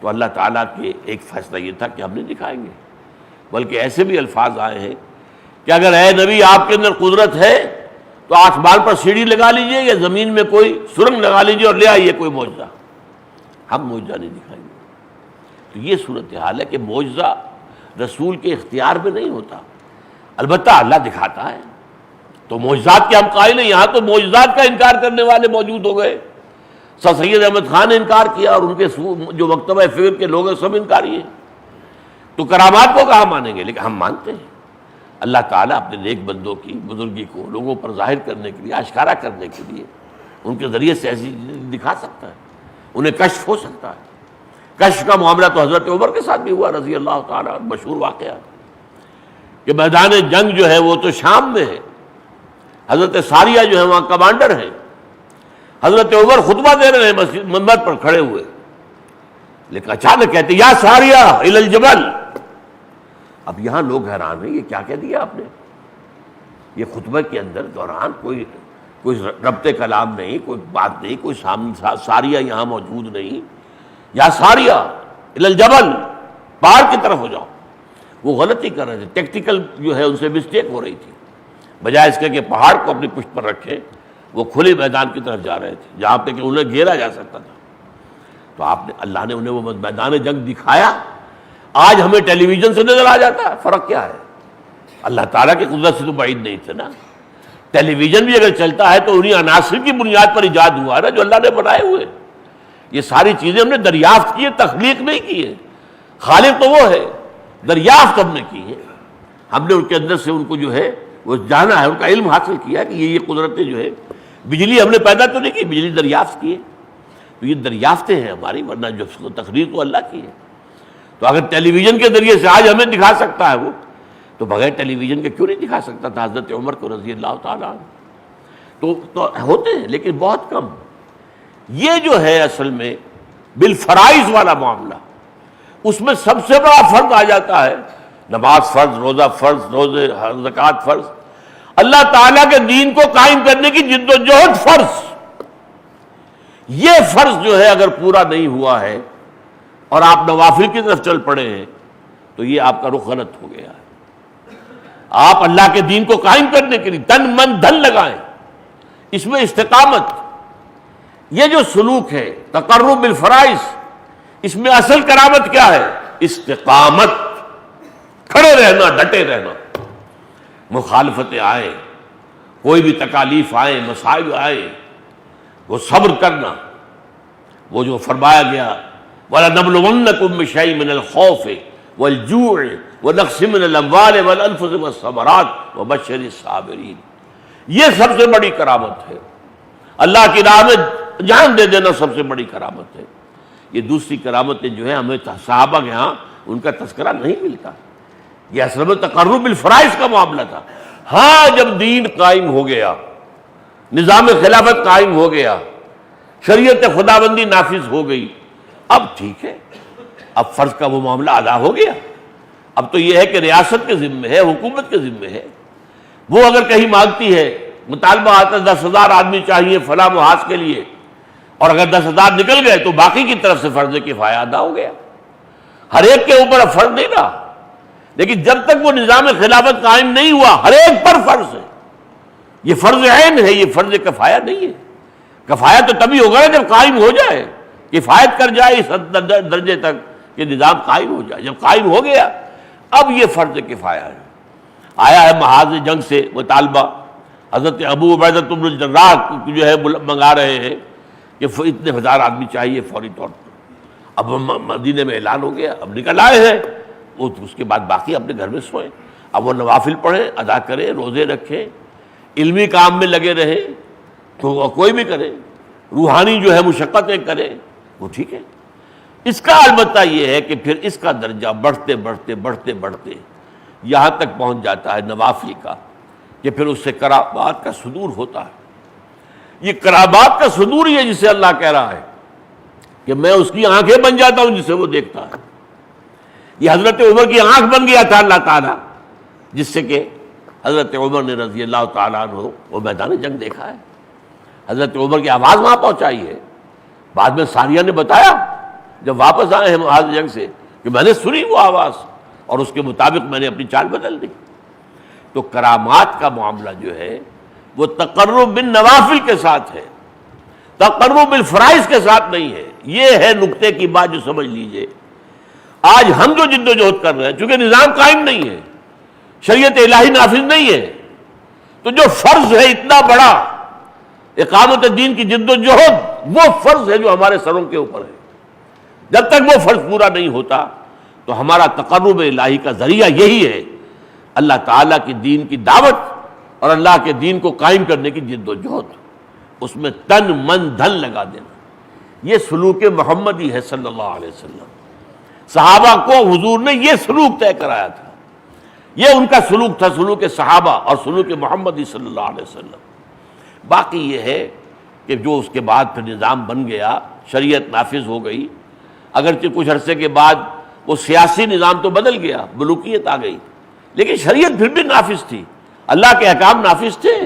تو اللہ تعالیٰ کے ایک فیصلہ یہ تھا کہ ہم نہیں دکھائیں گے، بلکہ ایسے بھی الفاظ آئے ہیں کہ اگر اے نبی آپ کے اندر قدرت ہے تو آسمان پر سیڑھی لگا لیجئے یا زمین میں کوئی سرنگ لگا لیجئے اور لے آئیے کوئی معجزہ، ہم معجزہ نہیں دکھائیں گے۔ تو یہ صورتحال ہے کہ معجزہ رسول کے اختیار میں نہیں ہوتا، البتہ اللہ دکھاتا ہے۔ تو معجزات کے ہم قائل ہیں، یہاں تو معجزات کا انکار کرنے والے موجود ہو گئے۔ سر سید احمد خان نے انکار کیا اور ان کے جو مکتبہ فکر کے لوگ ہیں سب انکاری ہیں، تو کرامات کو کہاں مانیں گے؟ لیکن ہم مانتے ہیں۔ اللہ تعالیٰ اپنے نیک بندوں کی بزرگی کو لوگوں پر ظاہر کرنے کے لیے، آشکارا کرنے کے لیے ان کے ذریعے سے ایسی چیزیں دکھا سکتا ہے، انہیں کشف ہو سکتا ہے۔ کشف کا معاملہ تو حضرت عمر کے ساتھ بھی ہوا رضی اللہ تعالیٰ، مشہور واقعہ کہ میدان جنگ جو ہے وہ تو شام میں ہے، حضرت ساریہ جو ہے وہاں کمانڈر ہیں، حضرت عمر خطبہ دے رہے ہیں مسجد منبر پر کھڑے ہوئے، لیکن اچانک کہتے یا ساریہ الی الجبل۔ اب یہاں لوگ حیران ہیں، یہ کیا کہہ دیا آپ نے؟ یہ خطبہ کے اندر دوران کوئی ربط کلام نہیں، کوئی بات نہیں، کوئی ساریہ یہاں موجود نہیں، یا ساریہ الی الجبل، پہاڑ کی طرف ہو جاؤ۔ وہ غلطی کر رہے تھے، ٹیکٹیکل جو ہے ان سے مسٹیک ہو رہی تھی، بجائے اس کے کہ پہاڑ کو اپنی پشت پر رکھے وہ کھلے میدان کی طرف جا رہے تھے جہاں پہ کہ انہیں گھیرا جا سکتا تھا۔ تو اللہ نے انہیں وہ میدان جنگ دکھایا۔ آج ہمیں ٹیلی ویژن سے نظر آ جاتا ہے، فرق کیا ہے؟ اللہ تعالیٰ کی قدرت سے تو بعید نہیں تھے نا۔ ٹیلی ویژن بھی اگر چلتا ہے تو انہیں عناصر کی بنیاد پر ایجاد ہوا ہے نا جو اللہ نے بنائے ہوئے۔ یہ ساری چیزیں ہم نے دریافت کی ہے، تخلیق نہیں کی ہے۔ خالق تو وہ ہے، دریافت ہم نے کی ہے، ہم نے ان کے اندر سے ان کو جو ہے وہ جانا ہے، ان کا علم حاصل کیا کہ یہ قدرتیں جو ہے، بجلی ہم نے پیدا تو نہیں کی، بجلی دریافت کی ہے۔ تو یہ دریافتیں ہیں ہماری، ورنہ جو تقریر تو اللہ کی ہے۔ تو اگر ٹیلی ویژن کے ذریعے سے آج ہمیں دکھا سکتا ہے وہ، تو بغیر ٹیلی ویژن کے کیوں نہیں دکھا سکتا تھا حضرت عمر کو رضی اللہ تعالیٰ عنہ؟ تو ہوتے ہیں لیکن بہت کم۔ یہ جو ہے اصل میں بالفرائض والا معاملہ، اس میں سب سے بڑا فرض آ جاتا ہے، نماز فرض، روزہ فرض، روزے زکوٰۃ فرض، اللہ تعالیٰ کے دین کو قائم کرنے کی جد و جہد فرض۔ یہ فرض جو ہے اگر پورا نہیں ہوا ہے اور آپ نوافل کی طرف چل پڑے ہیں تو یہ آپ کا رخ غلط ہو گیا ہے۔ آپ اللہ کے دین کو قائم کرنے کے لیے تن من دھن لگائیں، اس میں استقامت، یہ جو سلوک ہے تقرب بالفرائض، اس میں اصل کرامت کیا ہے؟ استقامت، کھڑے رہنا، ڈٹے رہنا، مخالفتیں آئیں، کوئی بھی تکالیف آئیں، مصائب آئیں، وہ صبر کرنا۔ وہ جو فرمایا گیا وَلَنَبْلُوَنَّكُم بِشَيْءٍ مِّنَ الْخَوْفِ وَالْجُوعِ وَنَقْصٍ مِّنَ الْأَمْوَالِ وَالْأَنفُسِ وَالثَّمَرَاتِ وَبَشِّرِ الصَّابِرِينَ۔ یہ سب سے بڑی کرامت ہے، اللہ کی راہ میں جان دے دینا سب سے بڑی کرامت ہے۔ یہ دوسری کرامتیں جو ہیں ہمیں صحابہ کے ہاں ان کا تذکرہ نہیں ملتا۔ یہ اصل میں تقرب بالفرائض کا معاملہ تھا۔ ہاں جب دین قائم ہو گیا، نظام خلافت قائم ہو گیا، شریعت خداوندی نافذ ہو گئی، اب ٹھیک ہے، اب فرض کا وہ معاملہ ادا ہو گیا۔ اب تو یہ ہے کہ ریاست کے ذمے ہے، حکومت کے ذمے ہے۔ وہ اگر کہیں مانگتی ہے، مطالبہ آتا ہے 10,000 آدمی چاہیے فلاں محاذ کے لیے، اور اگر 10,000 نکل گئے تو باقی کی طرف سے فرض کفایہ ادا ہو گیا۔ ہر ایک کے اوپر اب فرض نہیں رہا، لیکن جب تک وہ نظام خلافت قائم نہیں ہوا ہر ایک پر فرض ہے۔ یہ فرض عین ہے، یہ فرض کفایہ نہیں ہے۔ کفایہ تو تبھی ہوگا نا جب قائم ہو جائے، کفایت کر جائے اس درجے تک کہ نظام قائم ہو جائے۔ جب قائم ہو گیا اب یہ فرض کفایہ ہے۔ آیا ہے محاذ جنگ سے مطالبہ، حضرت ابو عبیدہ بن الجراح جو ہے منگا رہے ہیں کہ اتنے 1000 آدمی چاہیے فوری طور پر۔ اب مدینے میں اعلان ہو گیا، اب نکل آئے ہیں وہ، اس کے بعد باقی اپنے گھر میں سوئیں۔ اب وہ نوافل پڑھیں، ادا کریں، روزے رکھیں، علمی کام میں لگے رہیں، تو کوئی بھی کرے، روحانی جو ہے مشقتیں کرے، وہ ٹھیک ہے۔ اس کا البتہ یہ ہے کہ پھر اس کا درجہ بڑھتے بڑھتے بڑھتے بڑھتے یہاں تک پہنچ جاتا ہے نوافل کا، کہ پھر اس سے قرابات کا صدور ہوتا ہے۔ یہ قرابات کا صدور ہی ہے جسے اللہ کہہ رہا ہے کہ میں اس کی آنکھیں بن جاتا ہوں جسے وہ دیکھتا ہے۔ یہ حضرت عمر کی آنکھ بن گیا تھا اللہ تعالیٰ، جس سے کہ حضرت عمر نے رضی اللہ تعالیٰ عنہ وہ میدان جنگ دیکھا ہے۔ حضرت عمر کی آواز وہاں پہنچائی ہے۔ بعد میں ساریہ نے بتایا جب واپس آئے ہیں محاذ جنگ سے کہ میں نے سنی وہ آواز اور اس کے مطابق میں نے اپنی چال بدل دی۔ تو کرامات کا معاملہ جو ہے وہ تقرب بالنوافل کے ساتھ ہے، تقرب بالفرائض کے ساتھ نہیں ہے۔ یہ ہے نقطے کی بات جو سمجھ لیجئے۔ آج ہم جو جد و جہد کر رہے ہیں، چونکہ نظام قائم نہیں ہے، شریعت الہی نافذ نہیں ہے، تو جو فرض ہے اتنا بڑا اقامت دین کی جد و جہد، وہ فرض ہے جو ہمارے سروں کے اوپر ہے۔ جب تک وہ فرض پورا نہیں ہوتا تو ہمارا تقرب الہی کا ذریعہ یہی ہے، اللہ تعالیٰ کی دین کی دعوت اور اللہ کے دین کو قائم کرنے کی جد و جہد، اس میں تن من دھن لگا دینا۔ یہ سلوک محمدی ہے صلی اللہ علیہ وسلم۔ صحابہ کو حضور نے یہ سلوک طے کرایا تھا، یہ ان کا سلوک تھا، سلوک صحابہ اور سلوک محمدی صلی اللہ علیہ وسلم۔ باقی یہ ہے کہ جو اس کے بعد پھر نظام بن گیا، شریعت نافذ ہو گئی، اگرچہ کچھ عرصے کے بعد وہ سیاسی نظام تو بدل گیا، ملوکیت آ گئی، لیکن شریعت پھر بھی نافذ تھی، اللہ کے احکام نافذ تھے۔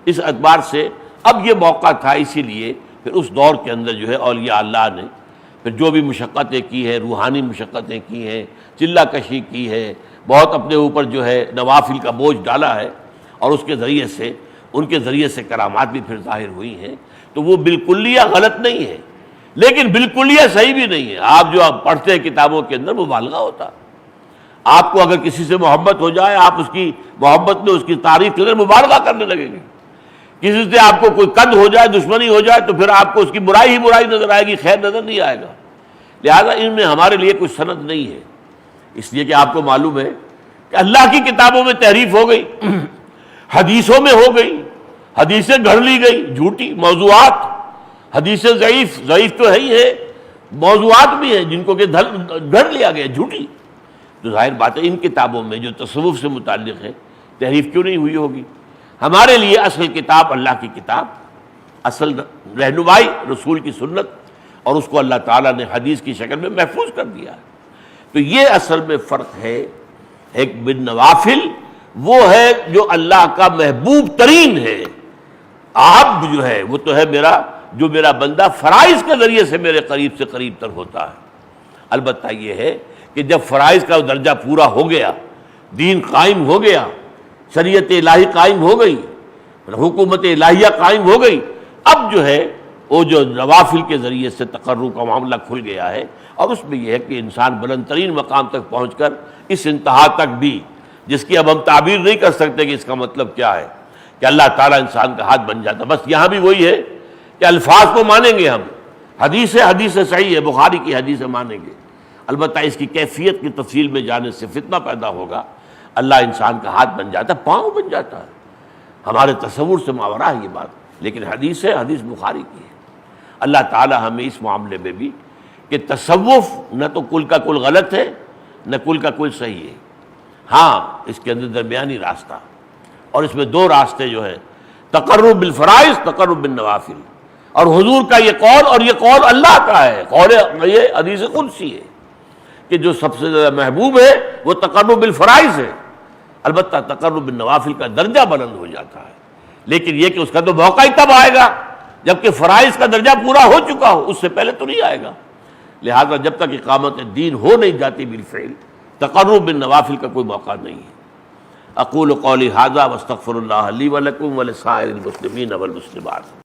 اس اعتبار سے اب یہ موقع تھا، اسی لیے پھر اس دور کے اندر جو ہے اولیاء اللہ نے پھر جو بھی مشقتیں کی ہیں، روحانی مشقتیں کی ہیں، چلہ کشی کی ہے، بہت اپنے اوپر جو ہے نوافل کا بوجھ ڈالا ہے، اور اس کے ذریعے سے ان کے ذریعے سے کرامات بھی پھر ظاہر ہوئی ہیں۔ تو وہ بالکلیہ غلط نہیں ہے، لیکن بالکلیہ صحیح بھی نہیں ہے۔ آپ جو آپ پڑھتے ہیں کتابوں کے اندر مبالغہ ہوتا، آپ کو اگر کسی سے محبت ہو جائے، آپ اس کی محبت میں اس کی تعریف کے اندر مبالغہ کرنے لگیں گے۔ کسی سے آپ کو کوئی قد ہو جائے، دشمنی ہو جائے، تو پھر آپ کو اس کی برائی ہی برائی نظر آئے گی، خیر نظر نہیں آئے گا۔ لہذا ان میں ہمارے لیے کوئی سند نہیں ہے، اس لیے کہ آپ کو معلوم ہے کہ اللہ کی کتابوں میں تحریف ہو گئی، حدیثوں میں ہو گئی، حدیثیں گھڑ لی گئی جھوٹی موضوعات، حدیثیں ضعیف تو ہے ہی ہے، موضوعات بھی ہیں جن کو کہ گھڑ لیا گیا جھوٹی۔ تو ظاہر بات ہے ان کتابوں میں جو تصوف سے متعلق ہے تحریف کیوں نہیں ہوئی ہوگی؟ ہمارے لیے اصل کتاب اللہ کی کتاب، اصل رہنمائی رسول کی سنت، اور اس کو اللہ تعالیٰ نے حدیث کی شکل میں محفوظ کر دیا ہے۔ تو یہ اصل میں فرق ہے۔ ایک بن نوافل وہ ہے جو اللہ کا محبوب ترین ہے، آپ جو ہے وہ تو ہے میرا بندہ فرائض کے ذریعے سے میرے قریب سے قریب تر ہوتا ہے۔ البتہ یہ ہے کہ جب فرائض کا درجہ پورا ہو گیا، دین قائم ہو گیا، شریعت الہی قائم ہو گئی، حکومت الہیہ قائم ہو گئی، اب جو ہے وہ جو نوافل کے ذریعے سے تقرب کا معاملہ کھل گیا ہے، اور اس میں یہ ہے کہ انسان بلند ترین مقام تک پہنچ کر اس انتہا تک بھی، جس کی اب ہم تعبیر نہیں کر سکتے کہ اس کا مطلب کیا ہے، کہ اللہ تعالیٰ انسان کا ہاتھ بن جاتا. بس یہاں بھی وہی ہے کہ الفاظ کو مانیں گے ہم، حدیث صحیح ہے، بخاری کی حدیث مانیں گے، البتہ اس کی کیفیت کی تفصیل میں جانے سے فتنہ پیدا ہوگا. اللہ انسان کا ہاتھ بن جاتا ہے، پاؤں بن جاتا ہے، ہمارے تصور سے ماورا ہے یہ بات، لیکن حدیث ہے، حدیث بخاری کی ہے. اللہ تعالی ہمیں اس معاملے میں بھی کہ تصوف نہ تو کل کا کل غلط ہے نہ کل کا کل صحیح ہے، ہاں اس کے اندر درمیانی راستہ، اور اس میں دو راستے جو ہیں، تقرب بالفرائض، تقرب بالنوافل. اور حضور کا یہ قول، اور یہ قول اللہ کا ہے، قول یہ حدیث قدسی ہے کہ جو سب سے زیادہ محبوب ہے وہ تقرب بالفرائض ہے. البتہ تقرب بالنوافل کا درجہ بلند ہو جاتا ہے، لیکن یہ کہ اس کا تو موقع ہی تب آئے گا جبکہ فرائض کا درجہ پورا ہو چکا ہو، اس سے پہلے تو نہیں آئے گا. لہذا جب تک اقامت دین ہو نہیں جاتی بالفعل، تقرب بالنوافل کا کوئی موقع نہیں ہے. اقول قولی ھذا واستغفر اللہ لی ولکم ولسائر المسلمین والمسلمات.